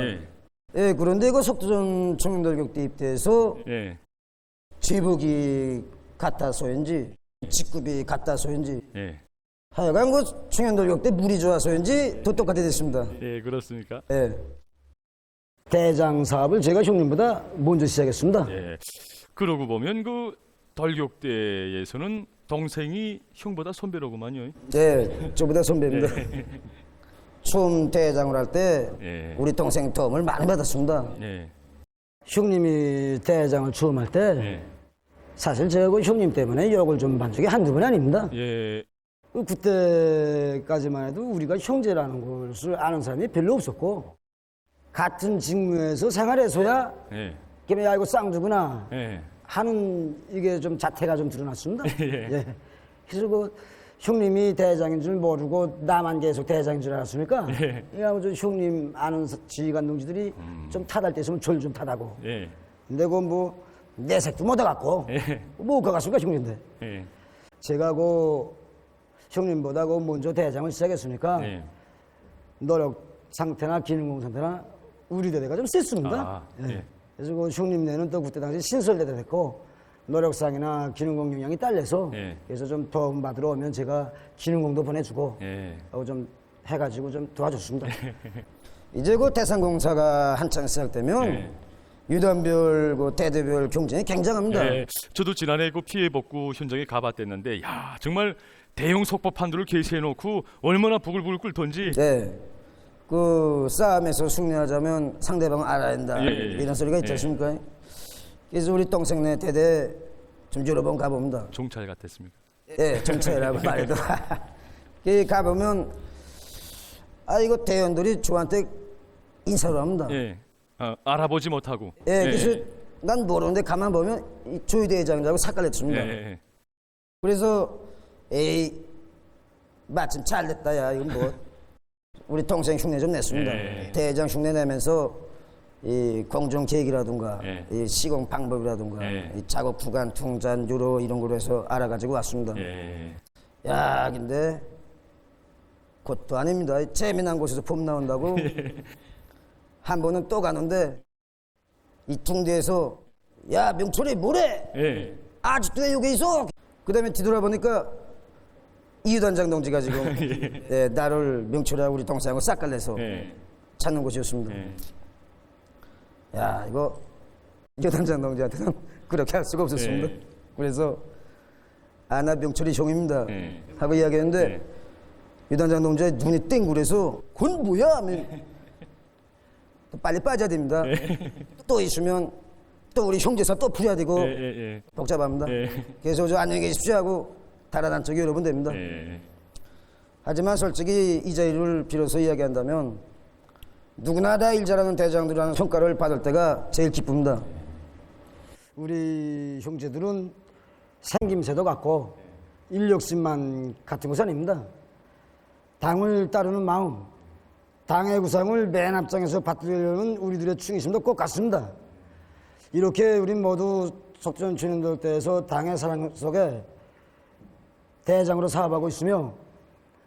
예, 그런데 그 석도전 청년덜격대 입대해서 제복이 같아서인지 직급이 같아서인지 하여간 그 청년돌격대 물이 좋아서인지 더 똑같이 됐습니다.
예, 그렇습니까?
예. 대장 사업을 제가 형님보다 먼저 시작했습니다.
예. 그러고 보면 그 돌격대에서는 동생이 형보다 선배로구만요.
예, 저보다 선배입니다.
예.
처음 대장을 할 때
예.
우리 동생 도움을 많이 받았습니다.
예.
형님이 대장을 처음 할 때
예.
사실 제가 그 형님 때문에 욕을 좀 받은 적이 한두 번이 아닙니다.
예.
그때까지만 해도 우리가 형제라는 것을 아는 사람이 별로 없었고 같은 직무에서 생활해서야
예.
야 이거 쌍두구나
예.
하는 이게 좀 자태가 좀 드러났습니다.
예.
예. 그래서 그 형님이 대장인 줄 모르고 나만 계속 대장인 줄 알았으니까
예.
저 형님 아는 지휘관 동지들이 좀 타달 때 있으면 절 좀 타다고.
예.
근데 그 뭐 내색도 못 해갖고 뭐 가갔습니까 형님인데.
예.
제가 그 형님보다 그 먼저 대장을 시작했으니까
예.
노력 상태나 기능공 상태나 우리 대대가 좀 셌습니다.
아, 예.
그래서 그 형님네는 또 그때 당시 신설대대 됐고 노력상이나 기능공 역량이 딸려서
예.
그래서 좀 도움 받으러 오면 제가 기능공도 보내주고
예.
하고 좀 해가지고 좀 도와줬습니다. 이제 그 대상공사가 한창 시작되면
예.
유단별, 그 대대별 경쟁이 굉장합니다.
예. 저도 지난해 그 피해 복구 현장에 가봤댔는데, 야 정말 대형 속보판들을 게시해놓고 얼마나 부글부글 끓던지.
네. 그 싸움에서 승리하자면 상대방을 알아야 한다.
예.
이런 소리가 있지 않습니까? 그래서 우리 동생네 대대 좀 여러 번 가봅니다.
종찰 같았습니까?
예, 정찰이라고 말해도. 가보면 이거 대원들이 저한테 인사를 합니다.
예. 알아보지 못하고.
예, 그래서 난 모르는데 가만 보면 이 조희 대장이라고 삭발했습니다.
예.
그래서 에이 마침 잘 됐다 야 이건 뭐 우리 동생 흉내 좀 냈습니다.
예.
대장 흉내 내면서 이 공정 계획이라든가
예.
이 시공 방법이라든가
예.
이 작업 구간 통잔 유로 이런 걸로 해서 알아가지고 왔습니다.
예.
야 근데 그것도 아닙니다. 재미난 곳에서 폼 나온다고 한 번은 또 가는데 이 퉁대에서 야 명철이 뭐래?
예.
아직도 왜 여기 있어? 그 다음에 뒤돌아보니까 이유단장 동지가 지금 예, 나를 명철이하고 우리 동생하고 싹 갈래서 찾는 곳이었습니다. 야 이거 이유단장 동지한테는 그렇게 할 수가 없었습니다. 그래서 나 명철이 형입니다 하고 이야기했는데 유단장 동지의 눈이 땡그래서 그건 뭐야? 하면 빨리 빠져야 됩니다. 또 있으면 또 우리 형제사 또 풀어야 되고 복잡합니다. 그래서 저 안녕히 계십시오 하고 달아난 적이 여러 번 됩니다. 하지만 솔직히 이 자리를 빌어서 이야기한다면 누구나 다 일 잘하는 대장들이라는 평가를 받을 때가 제일 기쁩니다. 우리 형제들은 생김새도 같고 인력심만 같은 것은 아닙니다. 당을 따르는 마음, 당의 구상을 맨 앞장에서 받들려는 우리들의 충성심도 꼭 같습니다. 이렇게 우리 모두 속전 청년돌격대에서 당의 사랑 속에 대장으로 사업하고 있으며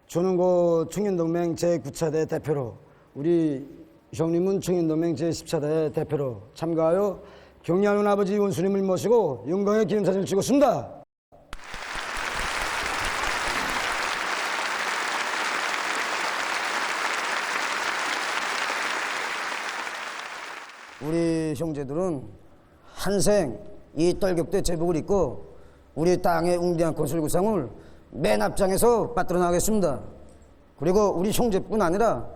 저는 그 청년동맹 제9차대 대표로 우리 형님은 청년동맹 제10차대 대표로 참가하여 경리하는 아버지 원수님을 모시고 영광의 기념사진을 찍었습니다. 우리 형제들은 한생 이 돌격대 제복을 입고 우리 땅의 웅대한 건설구상을 맨 앞장에서 받들어 나가겠습니다. 그리고 우리 형제뿐 아니라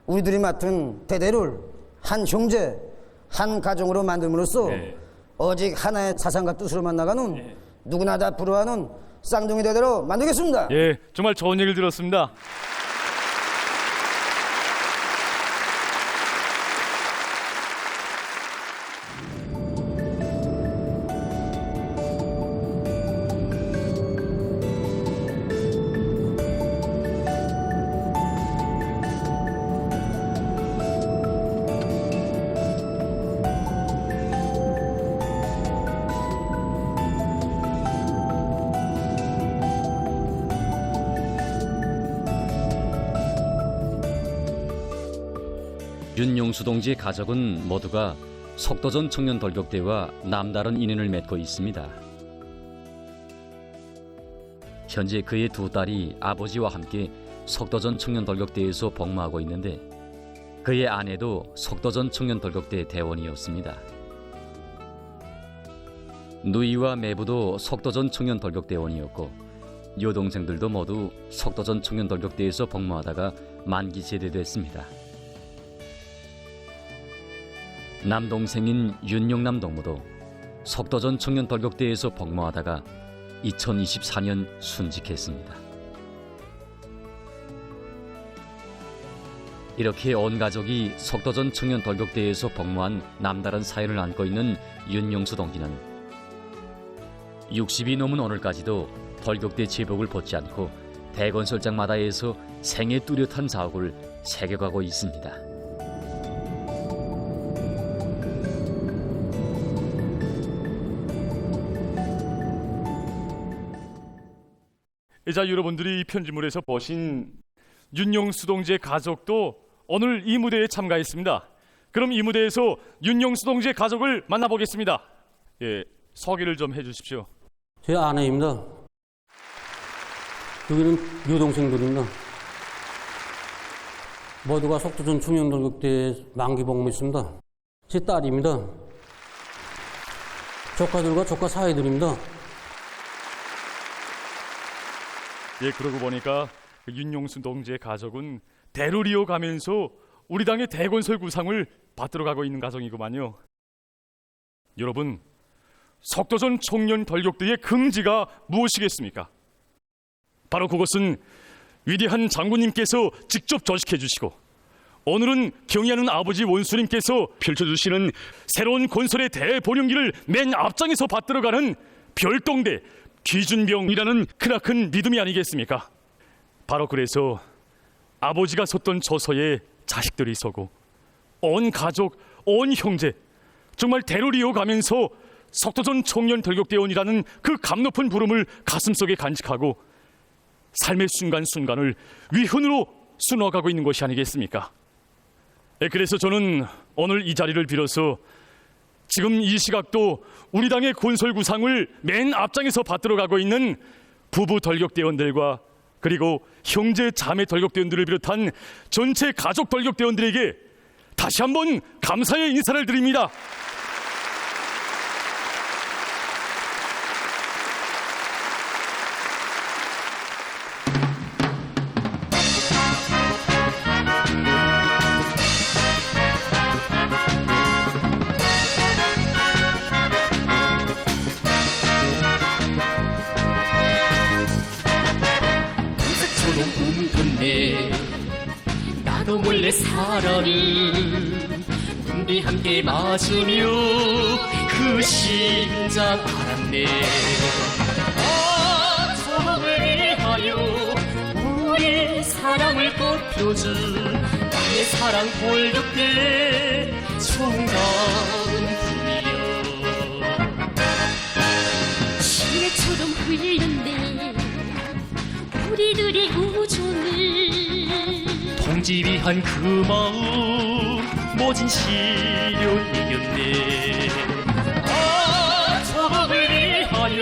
우리들이 맡은 대대를 한 형제, 한 가정으로 만들므로써 오직 하나의 사상과 뜻으로만 나가는 누구나 다 부러워하는 쌍둥이 대대로 만들겠습니다.
예, 정말 좋은 얘기를 들었습니다.
윤용수 동지의 가족은 모두가 속도전 청년돌격대와 남다른 인연을 맺고 있습니다.
현재 그의 두 딸이 아버지와 함께 석도전 청년돌격대에서 복무하고 있는데 그의 아내도 석도전 청년돌격대 대원이었습니다. 누이와 매부도 석도전 청년돌격대원이었고 여동생들도 모두 석도전 청년돌격대에서 복무하다가 만기 제대됐습니다. 남동생인 윤용남 동무도 석도전 청년돌격대에서 복무하다가 2024년 순직했습니다. 이렇게 온 가족이 석도전 청년돌격대에서 복무한 남다른 사연을 안고 있는 윤용수 동기는 60이 넘은 오늘까지도 돌격대 제복을 벗지 않고 대건설장마다에서 생애 뚜렷한 사업을 새겨가고 있습니다.
자, 여러분들이 이 편지물에서 보신 윤용수 동지의 가족도 오늘 이 무대에 참가했습니다. 그럼 이 무대에서 윤용수 동지의 가족을 만나보겠습니다. 예, 소개를 좀 해주십시오.
제 아내입니다. 여기는 여동생들입니다. 모두가 석도전 청년돌격대에 만기 복무했습니다. 제 딸입니다. 조카들과 조카 사이들입니다.
예, 그러고 보니까 윤용수 동지의 가족은 대를 이어가면서 우리 당의 대건설 구상을 받들어 가고 있는 가정이구만요. 여러분, 석도전 청년 돌격대의 긍지가 무엇이겠습니까? 바로 그것은 위대한 장군님께서 직접 조직해 주시고 오늘은 경의하는 아버지 원수님께서 펼쳐주시는 새로운 건설의 대보령기를 맨 앞장에서 받들어가는 별동대 기준병이라는 크나큰 믿음이 아니겠습니까? 바로 그래서 아버지가 섰던 저서에 자식들이 서고 온 가족, 온 형제 정말 대를 이어가면서 석도전 청년 돌격대원이라는 그 감높은 부름을 가슴속에 간직하고 삶의 순간순간을 위훈으로 수놓아가고 있는 것이 아니겠습니까? 그래서 저는 오늘 이 자리를 빌어서 지금 이 시각도 우리 당의 건설 구상을 맨 앞장에서 받들어가고 있는 부부 돌격대원들과 그리고 형제 자매 돌격대원들을 비롯한 전체 가족 돌격대원들에게 다시 한번 감사의 인사를 드립니다.
나도 몰래 사랑을 군대 함께 맞으며 그 심장 알았네. 아, 저를 위하여 우리 사랑을 꽃펴준 나의 사랑 돌격대 총각은 품이여.
시내처럼 흘렸네 우리들의 우정을.
동지 위한 그 마음 모진 시련 이겼네. 아, 저를 위하여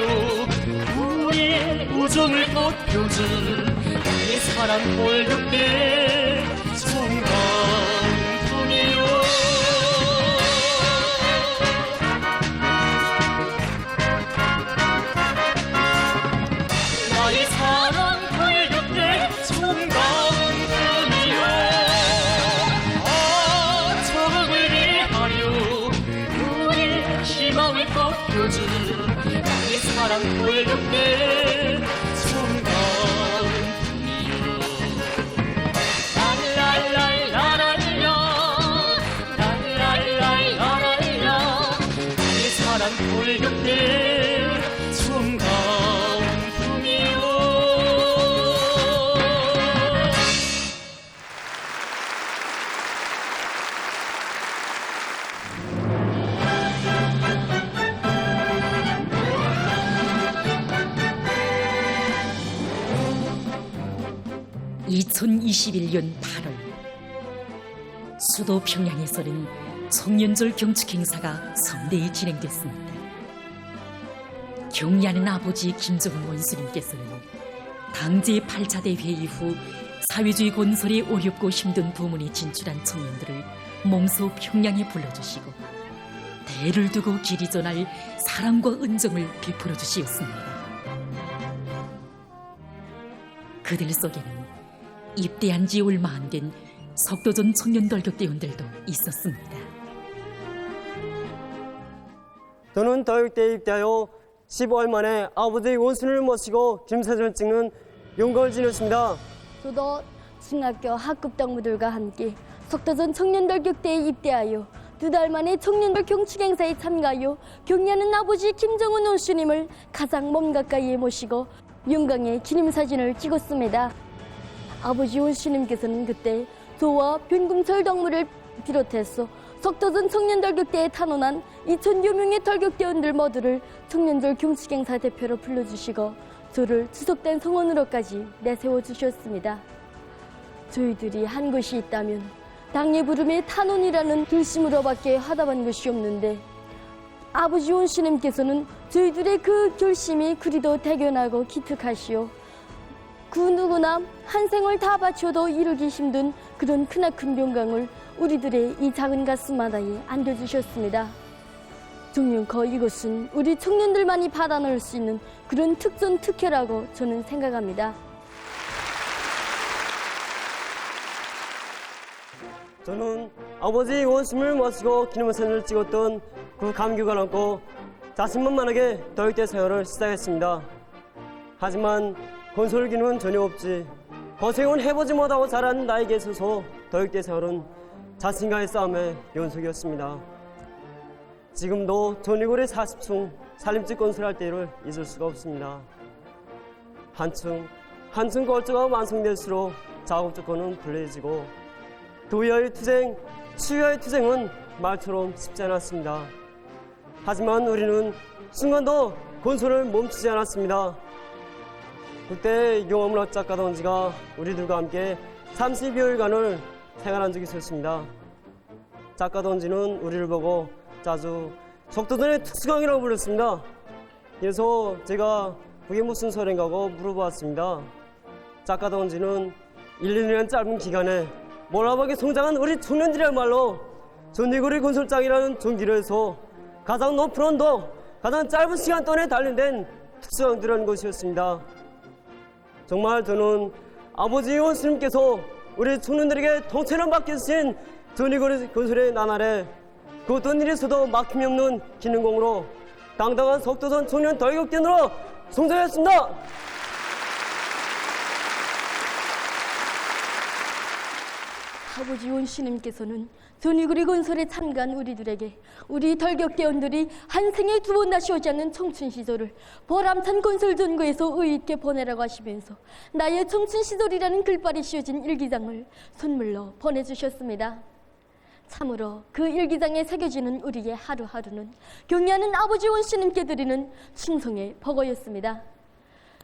우리의 우정을 꽃펴준 나의 사랑 돌격대 총각품이요. 나의 사랑 돌격대 총각 나의 사랑 돌격대 총각품이요. 랄랄랄라랄라 랄랄랄라랄라 나의 사랑 돌격대 총각품이요.
(2021년 8월) 수도 평양에서는 청년절 경축 행사가 성대히 진행됐습니다. 경의하는 아버지 김정은 원수님께서는 당제 8차 대회 이후 사회주의 건설에 어렵고 힘든 부문이 진출한 청년들을 몸소 평양에 불러주시고 대를 두고 길이 전할 사랑과 은정을 베풀어 주시었습니다. 그들 속에는 입대한 지 얼마 안 된 석도전 청년덜격대원들도 있었습니다.
저는 덜격대에 입대하여 15월 만에 아버지의 원순을 모시고 김사진을 찍는 용건을 지녔습니다.
저도 중학교 학급 동무들과 함께 석도전 청년덜격대에 입대하여 2달 만에 청년들 경축 행사에 참가하여 격려하는 아버지 김정은 원수님을 가장 몸 가까이에 모시고 영광의 기념사진을 찍었습니다. 아버지 원수님께서는 그때 저와 변궁철 동무를 비롯해서 석도전 청년덜격대에 탄원한 2,000여 명의 덜격대원들 모두를 청년들 경축행사 대표로 불러주시고 저를 추석된 성원으로까지 내세워 주셨습니다. 저희들이 한 것이 있다면 당의 부름에 탄원이라는 결심으로밖에 하다만 것이 없는데 아버지 원수님께서는 저희들의 그 결심이 그리도 대견하고 기특하시오. 그 누구나 한 생을 다 바쳐도 이루기 힘든 그런 크나큰 명강을 우리들의 이 작은 가슴마다에 안겨주셨습니다. 정녕 이것은 우리 청년들만이 받아낼 수 있는 그런 특전 특혜라고 저는 생각합니다.
저는 아버지 원심을 모시고 기념사진을 찍었던 그 감격을 안고 자신만만하게 덜격대 생활을 시작했습니다. 하지만 건설 기능은 전혀 없지 고생은 해보지 못하고 자란 나에게 있어서 덜격대 생활은 자신과의 싸움의 연속이었습니다. 지금도 전위고래 40층 살림집 건설할 때를 잊을 수가 없습니다. 한층 골조가 완성될수록 작업 조건은 불리해지고 도의와의 투쟁, 수의와의 투쟁은 말처럼 쉽지 않았습니다. 하지만 우리는 순간도 건설을 멈추지 않았습니다. 그때 용화문학 작가 동지가 우리들과 함께 30여일간을 생활한 적이 있었습니다. 작가 동지는 우리를 보고 자주 석도전의 특수강이라고 불렀습니다. 그래서 제가 그게 무슨 소린가 하고 물어보았습니다. 작가 동지는 1년이라는 짧은 기간에 몰라보게 성장한 우리 청년들이야말로 전리고리 건설장이라는 전기로에서 가장 높은 온도, 가장 짧은 시간 동안에 단련된 특수강들이라는 것이었습니다. 정말 저는 아버지 원수님께서 우리 청년들에게 통째로 맡겨주신 전리고리 건설의 나날에 그 어떤 일이 있어도 막힘이 없는 기능공으로 당당한 석도전 청년 덜격대원으로 성장했습니다.
아버지 원수님께서는 전위고리 건설에 참가한 우리들에게 우리 덜격대원들이 한 생에 2번 다시 오지 않는 청춘 시절을 보람찬 건설 전구에서 의의 있게 보내라고 하시면서 나의 청춘 시절이라는 글발이 씌워진 일기장을 선물로 보내주셨습니다. 참으로 그 일기장에 새겨지는 우리의 하루하루는 경애하는 아버지 원수님께 드리는 충성의 보고였습니다.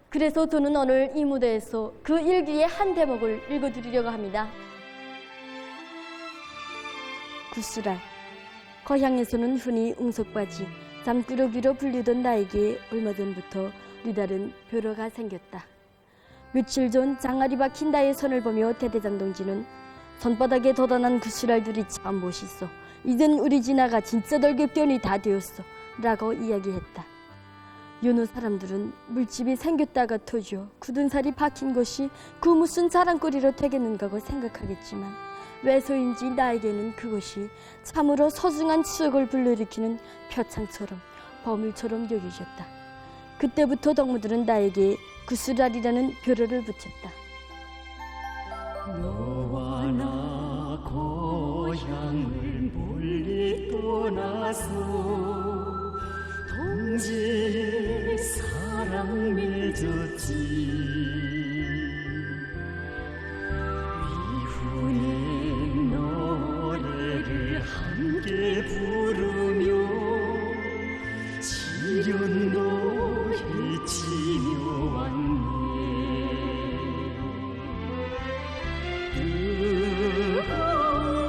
그래서 저는 오늘 이 무대에서 그 일기의 한 대목을 읽어드리려고 합니다. 구스라, 고향에서는 흔히 웅석바지, 잠꾸러기로 불리던 나에게 얼마 전부터 느다른 벼러가 생겼다. 며칠 전 장아리 박힌 나의 손을 보며 대대장 동지는 손바닥에 돋아난 구스랄들이 참 멋있어. 이젠 우리 진아가 진짜 덜격대원이 다 되었어. 라고 이야기했다. 여느 사람들은 물집이 생겼다가 터져 굳은 살이 박힌 것이 그 무슨 자랑거리로 되겠는가고 생각하겠지만 왜소인지 나에게는 그것이 참으로 소중한 추억을 불러일으키는 표창처럼 보물처럼 여겨졌다. 그때부터 동무들은 나에게 구스랄이라는 벼러를 붙였다.
너와 나 고향을 멀리 떠나서 동지의 사랑 맺었지. 위훈의 노래를 함께 부르며 시련도 헤치며 왔네.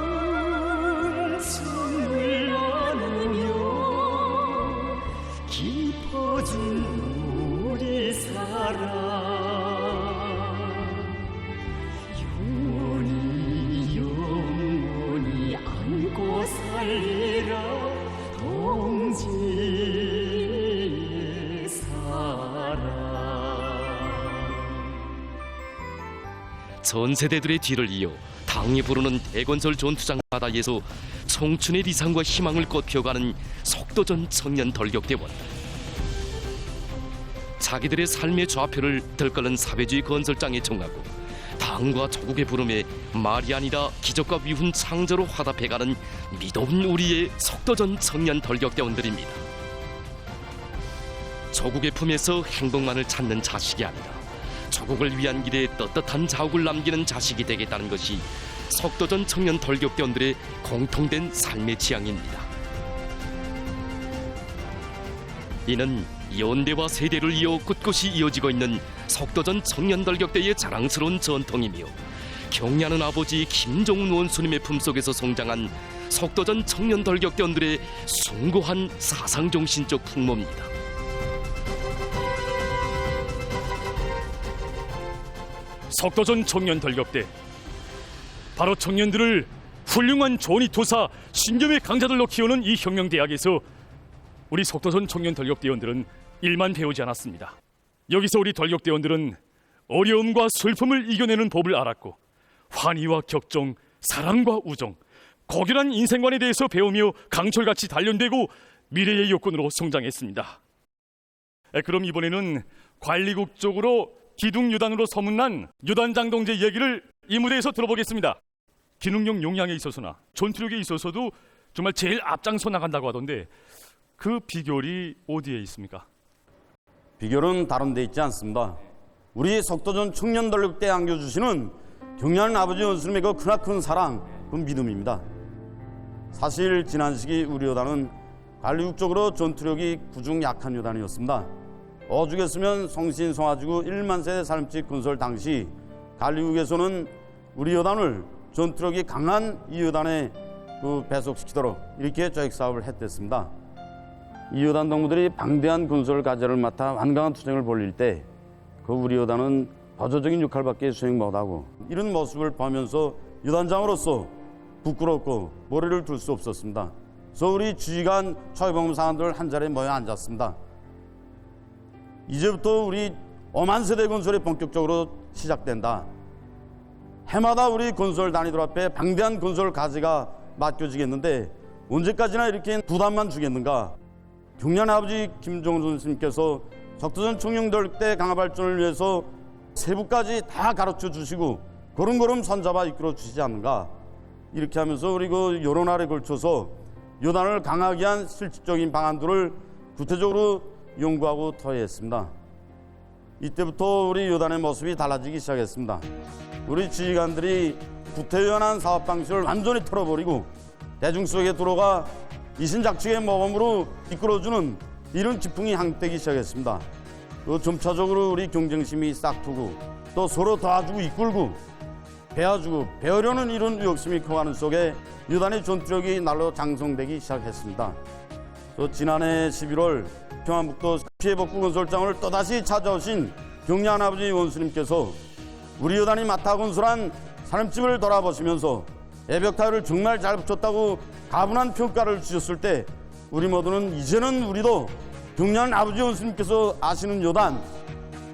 뜨거운 숨을 나누며 깊어진 우리 사랑
전 세대들의 뒤를 이어 당이 부르는 대건설 전투장 바다에서 청춘의 리상과 희망을 꽃피워가는 속도전 청년 돌격대원. 자기들의 삶의 좌표를 들끓는 사회주의 건설장에 정하고 당과 조국의 부름에 말이 아니라 기적과 위훈 창조로 화답해가는 믿어온 우리의 속도전 청년 돌격대원들입니다. 조국의 품에서 행복만을 찾는 자식이 아니라 조국을 위한 길에 떳떳한 자욱을 남기는 자식이 되겠다는 것이 속도전 청년 돌격대원들의 공통된 삶의 지향입니다. 이는 연대와 세대를 이어 꿋꿋이 이어지고 있는 속도전 청년 돌격대의 자랑스러운 전통이며 경례하는 아버지 김정은 원수님의 품속에서 성장한 속도전 청년 돌격대원들의 숭고한 사상정신적 풍모입니다.
속도전 청년 돌격대, 바로 청년들을 훌륭한 조니투사 신념의 강자들로 키우는 이 혁명대학에서 우리 속도전 청년 돌격대원들은 일만 배우지 않았습니다. 여기서 우리 돌격대원들은 어려움과 슬픔을 이겨내는 법을 알았고 환희와 격정, 사랑과 우정, 고결한 인생관에 대해서 배우며 강철같이 단련되고 미래의 요건으로 성장했습니다. 그럼 이번에는 관리국 쪽으로 기둥유단으로 소문난 유단장동제 얘기를 이 무대에서 들어보겠습니다. 기능용 용량에 있어서나 전투력에 있어서도 정말 제일 앞장서 나간다고 하던데 그 비결이 어디에 있습니까?
비결은 다른 데 있지 않습니다. 우리 속도전 청년돌격대에 안겨주시는 경례하는 아버지 원수님의 그 크나큰 사랑, 그 믿음입니다. 사실 지난 시기 우리 여단은 관리국적으로 전투력이 구중 약한 여단이었습니다. 어죽했으면 성신성화지구 1만 세대 살림집 건설 당시 관리국에서는 우리 여단을 전투력이 강한 이 여단에 배속시키도록 이렇게 조직사업을 했댔습니다. 이 여단 동무들이 방대한 건설 과제를 맡아 완강한 투쟁을 벌일 때 그 우리 여단은 보조적인 역할밖에 수행 못하고 이런 모습을 보면서 여단장으로서 부끄럽고 머리를 둘 수 없었습니다. 그래서 우리 지휘관 초위봉 사관들 한 자리에 모여 앉았습니다. 이제부터 우리 5만 세대 건설이 본격적으로 시작된다. 해마다 우리 건설 단위들 앞에 방대한 건설 과제가 맡겨지겠는데 언제까지나 이렇게 부담만 주겠는가. 경례하는 아버지 김정은 선생님께서 속도전 청년돌격대 강화 발전을 위해서 세부까지 다 가르쳐 주시고 걸음걸음 손잡아 이끌어 주시지 않는가. 이렇게 하면서 우리 그 여러 날에 걸쳐서 여단을 강하게 한 실질적인 방안들을 구체적으로 연구하고 토의했습니다. 이때부터 우리 여단의 모습이 달라지기 시작했습니다. 우리 지휘관들이 구태연한 사업 방식을 완전히 털어버리고 대중 속에 들어가 이신작측의 모범으로 이끌어주는 이런 기풍이 향되기 시작했습니다. 또 점차적으로 우리 경쟁심이 싹트고 또 서로 도와주고 이끌고 배워주고 배우려는 이런 욕심이 커가는 속에 여단의 전투력이 날로 장성되기 시작했습니다. 또 지난해 11월 평안북도 피해복구 건설장을 또다시 찾아오신 경례한 아버지 원수님께서 우리 여단이 맡아 건설한 살림집을 돌아보시면서 애벽타일을 정말 잘 붙였다고 가분한 평가를 주셨을 때 우리 모두는 이제는 우리도 경례한 아버지 원수님께서 아시는 여단,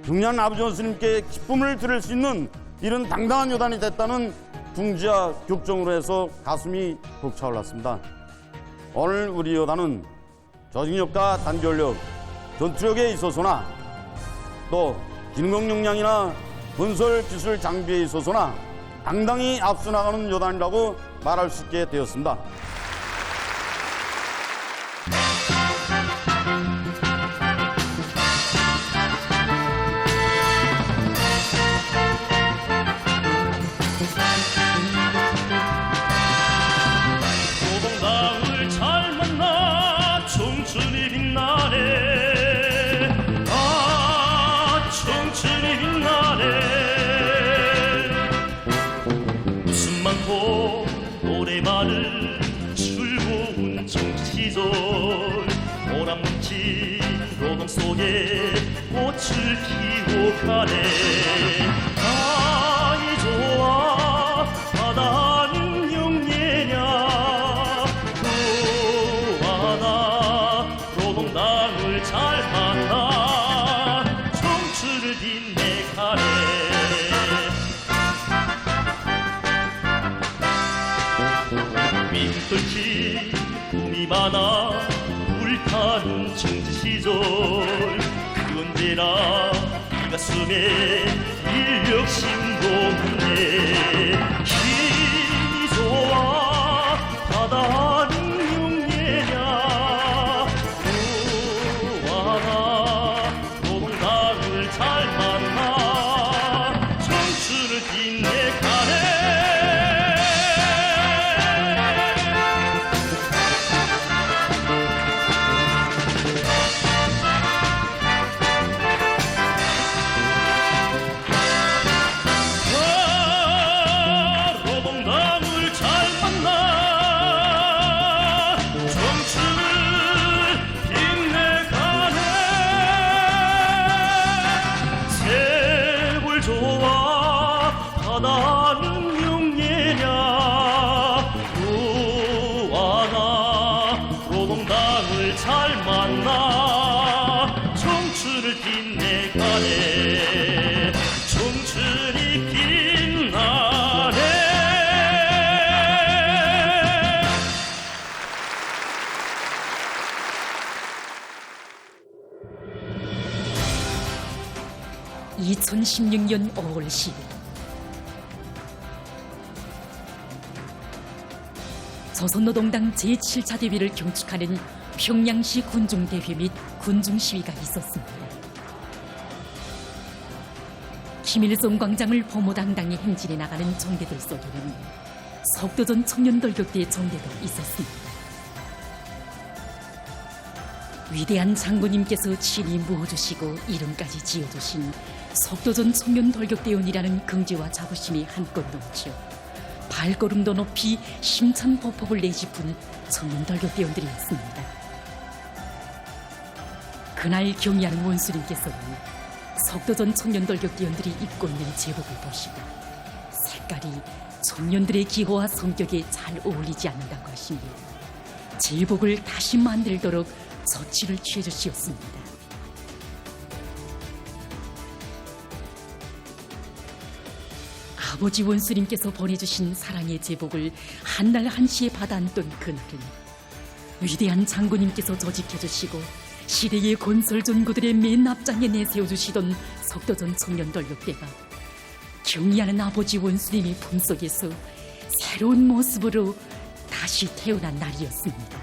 경례한 아버지 원수님께 기쁨을 드릴 수 있는 이런 당당한 여단이 됐다는 둥지와 격정으로 해서 가슴이 벅차올랐습니다. 오늘 우리 여단은 조직력과 단결력, 전투력에 있어서나 또 기능공 역량이나 건설 기술 장비에 있어서나 당당히 앞서 나가는 여단이라고 말할 수 있게 되었습니다.
소봉당을 잘 만나 청춘이 빛나네. 아 청춘이 빛나네. 웃음 많고 노래만을 즐거운 정치시절 보람 넘친 노동 속에 꽃을 피워 가네. 아이 좋아 바다는 영예냐 너와 나 노동당을 잘 만나 청춘을 빛내가네. 하는 청지 시절 그 언제나 이 가슴에 인력 심동네 힘이 좋아 바다는 용예냐 너와 나 노동당을 잘 만나 청춘을 빛내가네 바다는 용예냐 너와 나 노동당을 잘 만나 청춘을 빛내가네 청춘이 빛나네
(2016년 5월 10일) 조선노동당 제7차 대회를 경축하는 평양시 군중대회 및 군중시위가 있었습니다. 김일성 광장을 범호당당히 행진해 나가는 정대들 속에는 석도전 청년돌격대 정대도 있었습니다. 위대한 장군님께서 친히 모아주시고 이름까지 지어주신 석도전 청년돌격대원이라는 긍지와 자부심이 한껏 넘쳐 발걸음도 높이 힘찬 보폭을 내짚은 청년돌격대원들이었습니다. 그날 경의하는 원수님께서는 석도전 청년돌격대원들이 입고 있는 제복을 보시고 색깔이 청년들의 기호와 성격에 잘 어울리지 않는다고 하시니 제복을 다시 만들도록 조치를 취해주시었습니다. 아버지 원수님께서 보내주신 사랑의 제복을 한날 한시에 받아안던 그날은 위대한 장군님께서 조직해주시고 시대의 건설전구들의 맨 앞장에 내세워주시던 석도전 청년돌격대가 경의하는 아버지 원수님의 품속에서 새로운 모습으로 다시 태어난 날이었습니다.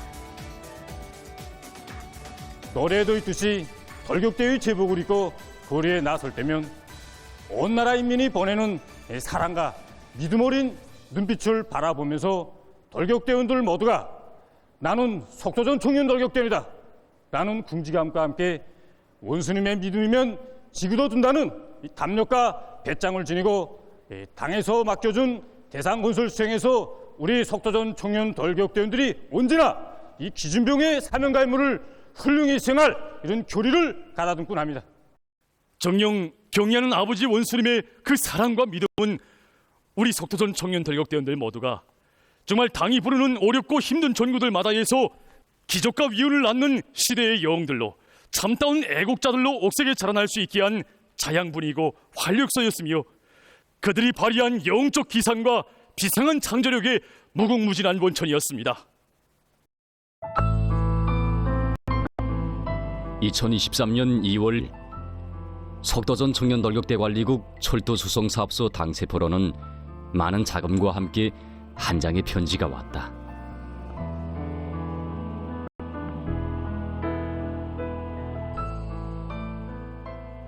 노래에도 있듯이 돌격대의 제복을 입고 거리에 나설 때면 온 나라 인민이 보내는 사랑과 믿음 어린 눈빛을 바라보면서 돌격대원들 모두가 나는 석도전 청년돌격대입니다 라는 궁지감과 함께 원수님의 믿음이면 지구도 둔다는 담력과 배짱을 지니고 당에서 맡겨준 대상건설 수행에서 우리 석도전 청년돌격대원들이 언제나 이 기준병의 사명과 임무를 훌륭히 수행할 이런 교리를 가다듬곤 합니다. 정녕 경의하는 아버지 원수님의 그 사랑과 믿음은 우리 석도전 청년돌격대원들 모두가 정말 당이 부르는 어렵고 힘든 전구들마다에서 기적과 위훈을 낳는 시대의 영웅들로 참다운 애국자들로 옥색에 자라날 수 있게 한 자양분이고 활력소였으며 그들이 발휘한 영적 기산과 비상한 창조력의 무궁무진한 원천이었습니다.
2023년 2월 석도전 청년돌격대 관리국 철도수송사업소 당세포로는 많은 자금과 함께 한 장의 편지가 왔다.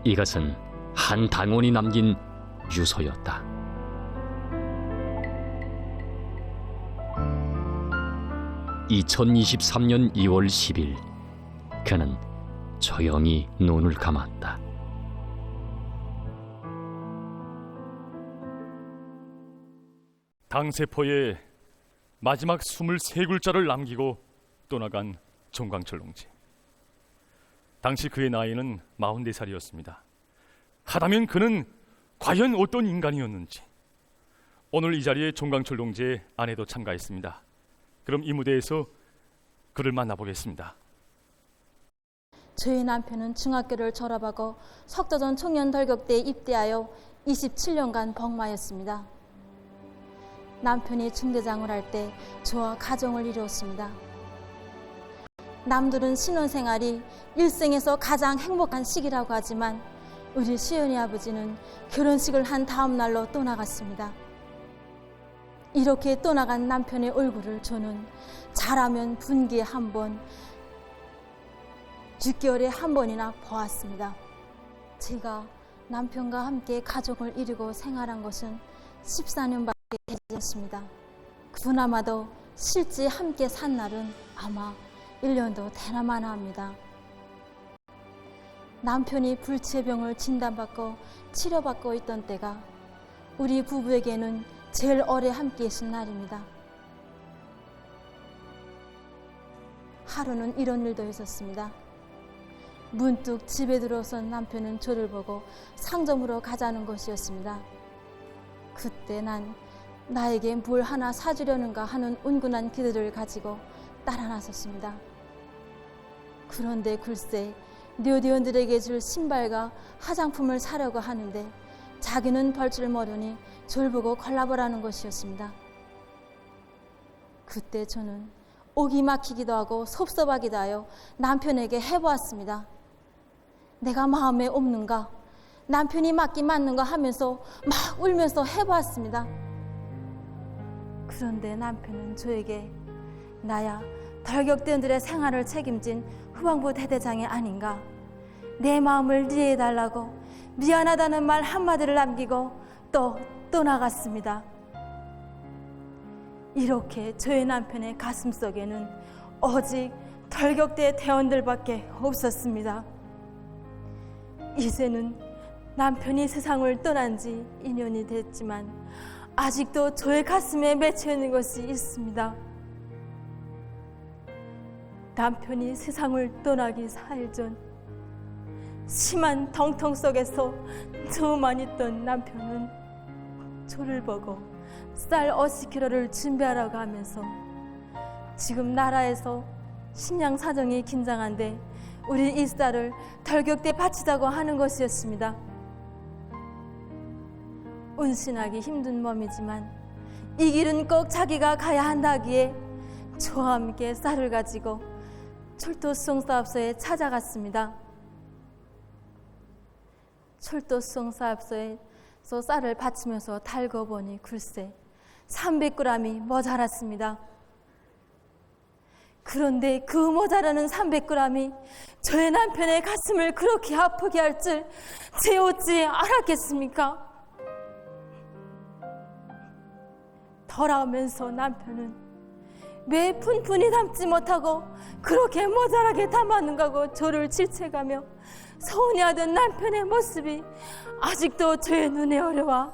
이것은 한 당원이 남긴 유서였다. (2023년 2월 10일) 그는 조용히 눈을 감았다.
당세포에 마지막 23글자를 남기고 떠나간 정광철 동지. 당시 그의 나이는 44살이었습니다. 하다면 그는 과연 어떤 인간이었는지 오늘 이 자리에 정광철 동지의 아내도 참가했습니다. 그럼 이 무대에서 그를 만나보겠습니다.
저희 남편은 중학교를 졸업하고 석도전 청년돌격대에 입대하여 27년간 복마였습니다. 남편이 중대장을 할 때 저와 가정을 이루었습니다. 남들은 신혼생활이 일생에서 가장 행복한 시기라고 하지만 우리 시은이 아버지는 결혼식을 한 다음 날로 떠나갔습니다. 이렇게 떠나간 남편의 얼굴을 저는 잘하면 분기에 한 번, 6개월에 한 번이나 보았습니다. 제가 남편과 함께 가족을 이루고 생활한 것은 14년밖에 되지 않습니다. 그나마도 실제 함께 산 날은 아마 1년도 되나마나 합니다. 남편이 불치병을 진단받고 치료받고 있던 때가 우리 부부에게는 제일 오래 함께 계신 날입니다. 하루는 이런 일도 있었습니다. 문득 집에 들어선 남편은 저를 보고 상점으로 가자는 것이었습니다. 그때 난 나에게 뭘 하나 사주려는가 하는 은근한 기대를 가지고 따라 나섰습니다. 그런데 글쎄 묘대원들에게 줄 신발과 화장품을 사려고 하는데 자기는 벌 줄 모르니 저를 보고 골라보라는 것이었습니다. 그때 저는 오기 막히기도 하고 섭섭하기도 하여 남편에게 해보았습니다. 내가 마음에 없는가? 남편이 맞긴 맞는가 하면서 막 울면서 해보았습니다. 그런데 남편은 저에게 나야 덜격대원들의 생활을 책임진 후방부 대대장이 아닌가? 내 마음을 이해해달라고 미안하다는 말 한마디를 남기고 또 떠나갔습니다. 이렇게 저희 남편의 가슴속에는 오직 덜격대 대원들밖에 없었습니다. 이제는 남편이 세상을 떠난 지 2년이 됐지만 아직도 저의 가슴에 맺혀 있는 것이 있습니다. 남편이 세상을 떠나기 4일 전 심한疼痛 속에서 저만 있던 남편은 저를 보고 쌀 50kg를 준비하라고 하면서 지금 나라에서 식량 사정이 긴장한데 우리 이 쌀을 덜격대 바치자고 하는 것이었습니다. 운신하기 힘든 몸이지만 이 길은 꼭 자기가 가야 한다기에 저와 함께 쌀을 가지고 철도성 사업소에 찾아갔습니다. 철도성 사업소에서 쌀을 바치면서 달궈 보니 글쎄 300g이 모자랐습니다. 그런데 그 모자라는 300g이 저의 남편의 가슴을 그렇게 아프게 할 줄 제 어찌 알았겠습니까? 돌아오면서 남편은 왜 푼푼히 담지 못하고 그렇게 모자라게 담았는가고 저를 질책하며 서운해하던 남편의 모습이 아직도 저의 눈에 어려와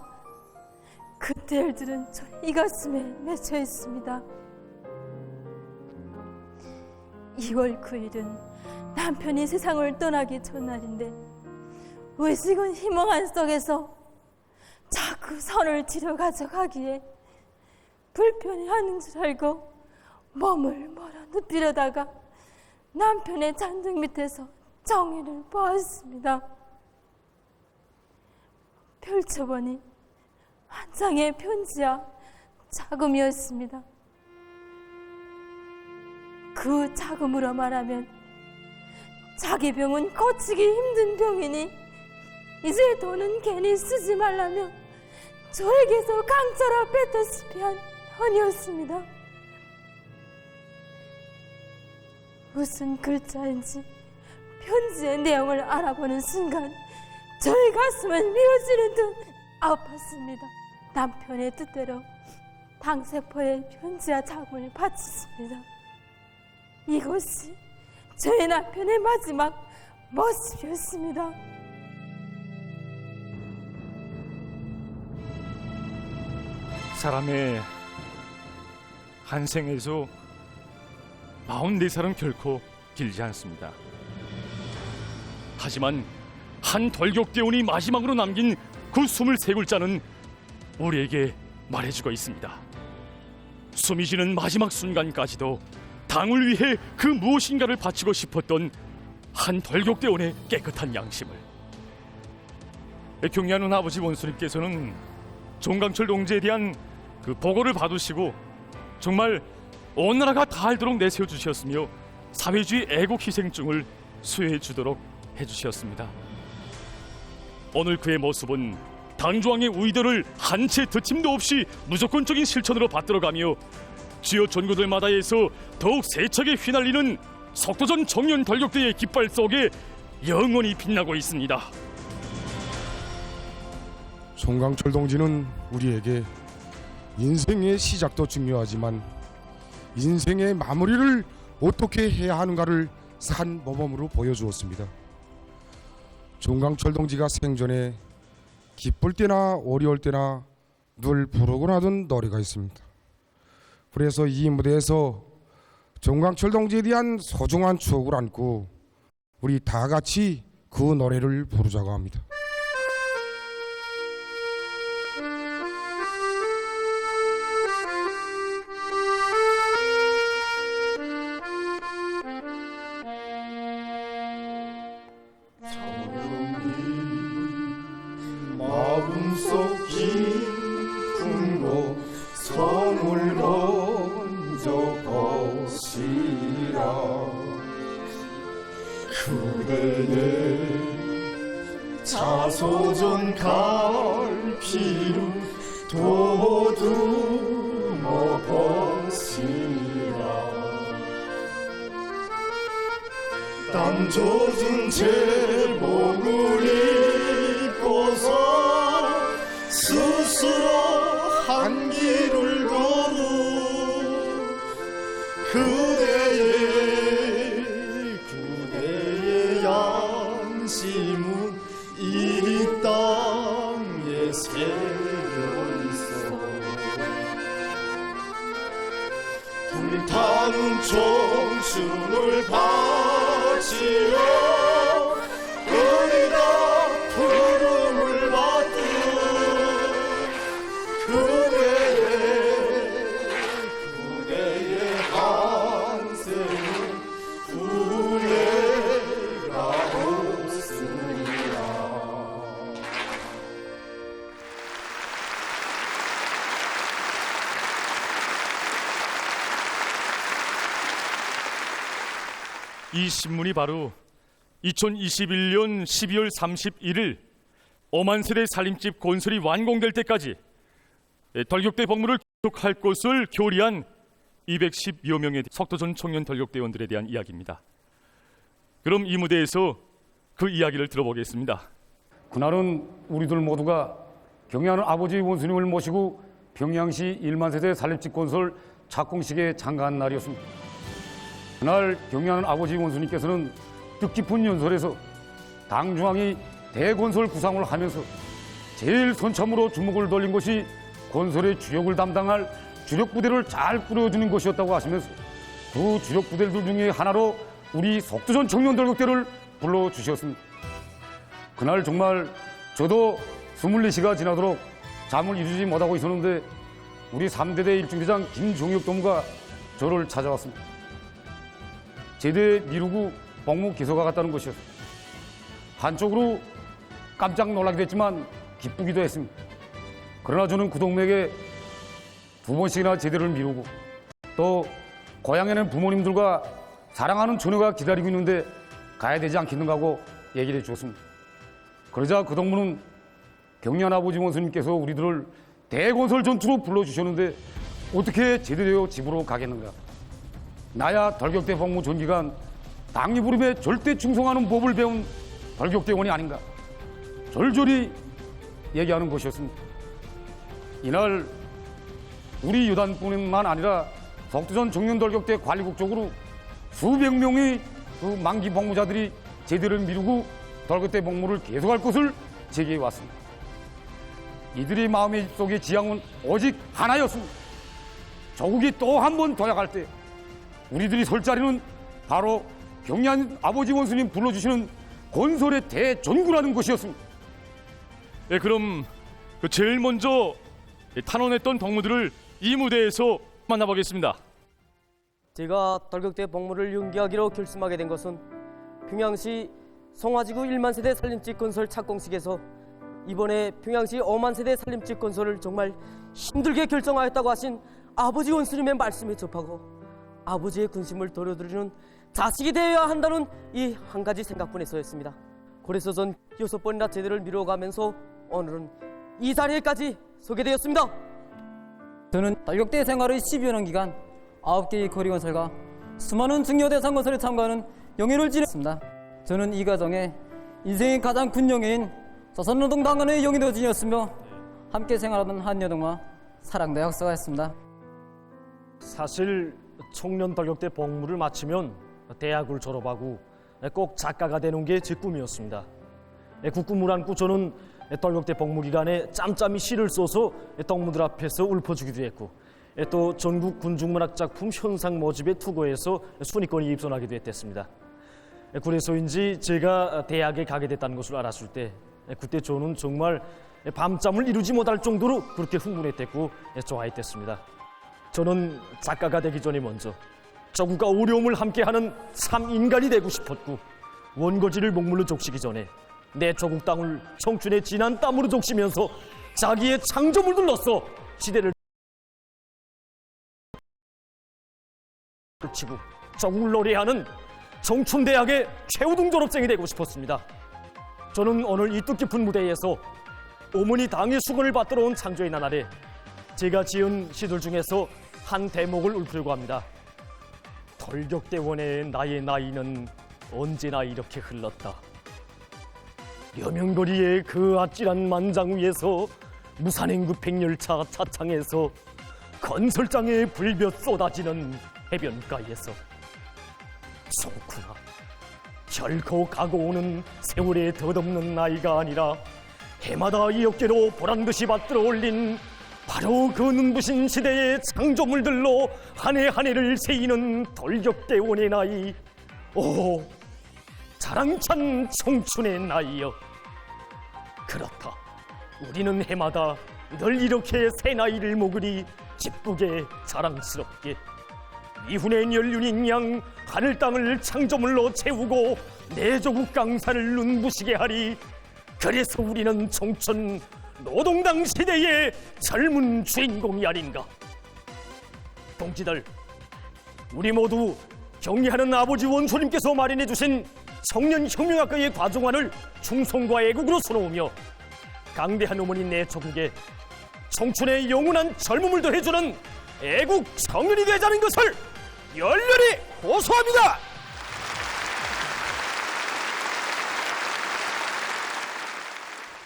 그때 일들은 저의 이 가슴에 맺혀 있습니다. 2월 9일은 남편이 세상을 떠나기 전날인데 의식은 희망한 속에서 자꾸 손을 뒤로 가져가기에 불편해하는 줄 알고 몸을 몰아 눕히려다가 남편의 잔등 밑에서 정의를 보았습니다. 펼쳐보니 한 장의 편지와 자금이었습니다. 그 자금으로 말하면 자기 병은 고치기 힘든 병이니 이제 돈은 괜히 쓰지 말라며 저에게서 강처럼 뱉다시피 한 헌이었습니다. 무슨 글자인지 편지의 내용을 알아보는 순간 저의 가슴은 미어지는 듯 아팠습니다. 남편의 뜻대로 당세포에 편지와 자금을 바쳤습니다. 이것이 저의 남편의 마지막 모습이었습니다.
사람의 한 생에서 44살은 결코 길지 않습니다. 하지만 한 덜격대원이 마지막으로 남긴 그 23글자는 우리에게 말해주고 있습니다. 숨이 쉬는 마지막 순간까지도 당을 위해 그 무엇인가를 바치고 싶었던 한 덜격대원의 깨끗한 양심을. 경리하는 아버지 원수님께서는 종강철 동지에 대한 그 보고를 받으시고 정말 온 나라가 다 알도록 내세워 주셨으며 사회주의 애국 희생증을 수여해 주도록 해주셨습니다. 오늘 그의 모습은 당조항의 우의도를 한 채 드침도 없이 무조건적인 실천으로 받들어가며 주요 전구들마다에서 더욱 세차게 휘날리는 석도전 청년 돌격대의 깃발 속에 영원히 빛나고 있습니다.
송강철 동지는 우리에게 인생의 시작도 중요하지만 인생의 마무리를 어떻게 해야 하는가를 산 모범으로 보여주었습니다. 송강철 동지가 생전에 기쁠 때나 어려울 때나 늘 부르고 하던 노래가 있습니다. 그래서 이 무대에서 송강철 동지에 대한 소중한 추억을 안고 우리 다 같이 그 노래를 부르자고 합니다.
마음속 깊은 곳 손을 던져보시라. 그대의 자소전 갈피로 도두모 보시라. 땀 젖은 제복을 입고서 스스로 한 길을 걸어 그대의 양심은 이 땅에 새겨있어. 불타는 청춘을 바치러 우리가 부름을 받듯 그대의 한생을 후회가없습니다.
이 신문이 바로 2021년 12월 31일 5만 세대 살림집 건설이 완공될 때까지 돌격대 복무를 계속할 것을 교리한 210여 명의 석도전 청년 돌격대원들에 대한 이야기입니다. 그럼 이 무대에서 그 이야기를 들어보겠습니다.
그날은 우리들 모두가 경의하는 아버지 원수님을 모시고 평양시 1만 세대 살림집 건설 착공식에 참가한 날이었습니다. 그날 경의하는 아버지 원수님께서는 뜻깊은 연설에서 당중앙이 대건설 구상을 하면서 제일 선참으로 주목을 돌린 것이 건설의 주력을 담당할 주력 부대를 잘 꾸려주는 것이었다고 하시면서 그 주력 부대들 중에 하나로 우리 석도전 청년 돌격대를 불러주셨습니다. 그날 정말 저도 24시가 지나도록 잠을 이루지 못하고 있었는데 우리 3대대 1중대장 김종혁 동무가 저를 찾아왔습니다. 제대 미루고 복무 기소가 갔다는 것이었습니다. 한쪽으로 깜짝 놀라기도 했지만 기쁘기도 했습니다. 그러나 저는 그 동무에게 2번씩이나 제대를 미루고 또 고향에는 부모님들과 사랑하는 처녀가 기다리고 있는데 가야 되지 않겠는가 하고 얘기를 해주었습니다. 그러자 그 동무는 경리한 아버지 원수님께서 우리들을 대건설 전투로 불러주셨는데 어떻게 제대로 집으로 가겠는가. 나야 돌격대 복무 전기간 당리 부름에 절대 충성하는 법을 배운 돌격대원이 아닌가. 절절히 얘기하는 것이었습니다. 이날 우리 유단뿐만 아니라 석도전 청년돌격대 관리국 쪽으로 수백 명의 그 만기 복무자들이 제대를 미루고 돌격대 복무를 계속할 것을 제기해 왔습니다. 이들의 마음의 속의 지향은 오직 하나였습니다. 조국이 또 한 번 도약할 때 우리들이 설 자리는 바로 경리한 아버지 원수님 불러주시는 건설의 대전구라는 것이었습니다.
네, 그럼 제일 먼저 탄원했던 동무들을 이 무대에서 만나보겠습니다.
제가 돌격대 복무를 연기하기로 결심하게 된 것은 평양시 송화지구 1만 세대 살림집 건설 착공식에서 이번에 평양시 5만 세대 살림집 건설을 정말 힘들게 결정하였다고 하신 아버지 원수님의 말씀에 접하고 아버지의 근심을 덜어드리는 자식이 되어야 한다는 이 한 가지 생각뿐에서였습니다. 그래서 전 6번이나 제대를 미뤄가면서 오늘은 이 자리에까지 서게 되었습니다.
저는 달격대 생활의 10여 년 기간 9개의 거리건설과 수많은 중요 대상 건설에 참가하는 영예를 지냈습니다. 저는 이 과정에 인생의 가장 큰 영예인 조선노동당원의 영예도 지녔으며 함께 생활하던 한여동과 사랑대 학사였습니다.
사실 청년 달격대 복무를 마치면 대학을 졸업하고 꼭 작가가 되는 게 제 꿈이었습니다. 그 꿈을 안고 저는 달격대 복무 기간에 짬짬이 시를 써서 덕무들 앞에서 읊어주기도 했고, 또 전국 군중문학작품 현상 모집에 투고해서 순위권에 입선하기도 했습니다. 그래서인지 제가 대학에 가게 됐다는 것을 알았을 때 그때 저는 정말 밤잠을 이루지 못할 정도로 그렇게 흥분했고 좋아했습니다. 저는 작가가 되기 전에 먼저 조국과 어려움을 함께하는 참 인간이 되고 싶었고, 원고지를 목물로 적시기 전에 내 조국 땅을 청춘의 진한 땀으로 적시면서 자기의 창조물들 넣어서 시대를 치고 조국을 노래하는 정춘대학의 최우등 졸업생이 되고 싶었습니다. 저는 오늘 이 뜻깊은 무대에서 어머니 당의 수건을 받들어 온 창조의 나날에 제가 지은 시들 중에서 한 대목을 읊으려고 합니다. 덜격대원의 나의 나이는 언제나 이렇게 흘렀다. 여명거리의 그 아찔한 만장 위에서 무산행급 백열차 차창에서 건설장의 불볕 쏟아지는 해변가에서 송쿠나 결코 가고 오는 세월의 덧없는 나이가 아니라 해마다 이 어깨로 보란듯이 받들어 올린 바로 그 눈부신 시대의 창조물들로 한 해 한 해를 세이는 돌격대원의 나이, 오 자랑찬 청춘의 나이여. 그렇다, 우리는 해마다 늘 이렇게 새 나이를 먹으리 기쁘게 자랑스럽게 미훈의 연륜인 양 하늘 땅을 창조물로 채우고 내 조국 강산을 눈부시게 하리. 그래서 우리는 청춘 노동당 시대의 젊은 주인공이 아닌가. 동지들, 우리 모두 경리하는 아버지 원소님께서 마련해 주신 청년혁명학과의 과정환을 충성과 애국으로 선호하며 강대한 어머니 내 조국에 청춘의 영원한 젊음을 더해주는 애국 청년이 되자는 것을 열렬히 호소합니다.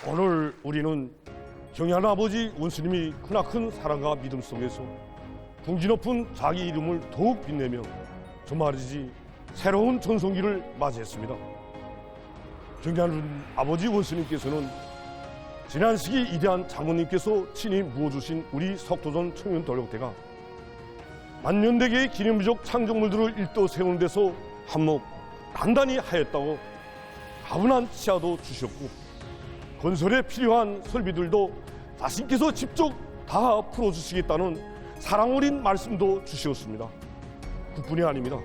오늘 우리는 경애하는 아버지 원수님이 크나큰 사랑과 믿음 속에서 궁지 높은 자기 이름을 더욱 빛내며 저 말이지 새로운 전성기를 맞이했습니다. 경애하는 아버지 원수님께서는 지난 시기 이대한 장모님께서 친히 부어주신 우리 석도전 청년돌격대가 만년대계의 기념비적 창조물들을 일도 세우는 데서 한몫 단단히 하였다고 가분한 치아도 주셨고, 건설에 필요한 설비들도 자신께서 직접 다 풀어주시겠다는 사랑 어린 말씀도 주시었습니다. 그뿐이 아닙니다.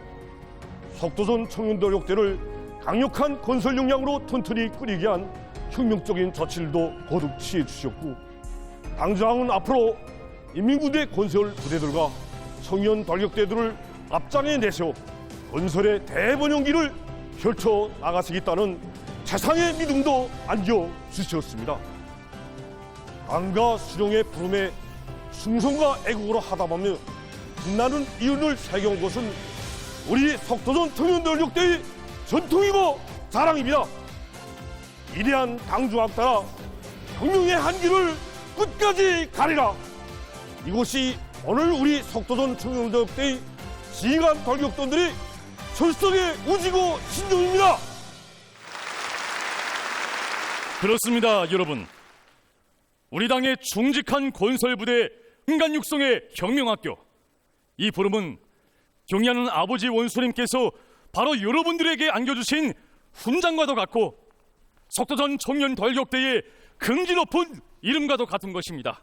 석도전 청년돌격대를 강력한 건설 역량으로 튼튼히 꾸리게 한 혁명적인 조치들도 거듭 취해 주셨고, 당장은 앞으로 인민군대 건설 부대들과 청년 돌격대들을 앞장에 내세워 건설의 대번영기를 펼쳐 나가시겠다는 최상의 믿음도 안겨주셨습니다. 당과 수령의 부름에 충성과 애국으로 하다보며 빛나는 이윤을 새겨온 것은 우리 석도전 청년돌격대의 전통이고 자랑입니다. 위대한 당중학 따라 혁명의 한길을 끝까지 가리라. 이곳이 오늘 우리 석도전 청년돌격대의 지휘관 돌격단들이 철석의 우지고 신종입니다.
그렇습니다, 여러분. 우리 당의 충직한 건설부대 인간 육성의 혁명학교, 이 부름은 경애하는 아버지 원수님께서 바로 여러분들에게 안겨주신 훈장과도 같고 석도전 청년 돌격대의 긍지 높은 이름과도 같은 것입니다.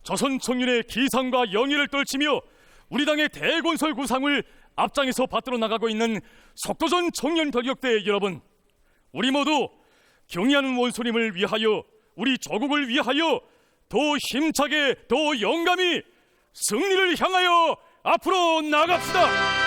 조선 청년의 기상과 영예를 떨치며 우리 당의 대건설 구상을 앞장에서 받들어 나가고 있는 석도전 청년 돌격대 여러분, 우리 모두 경애하는 원소님을 위하여, 우리 조국을 위하여 더 힘차게, 더 영감히 승리를 향하여 앞으로 나갑시다.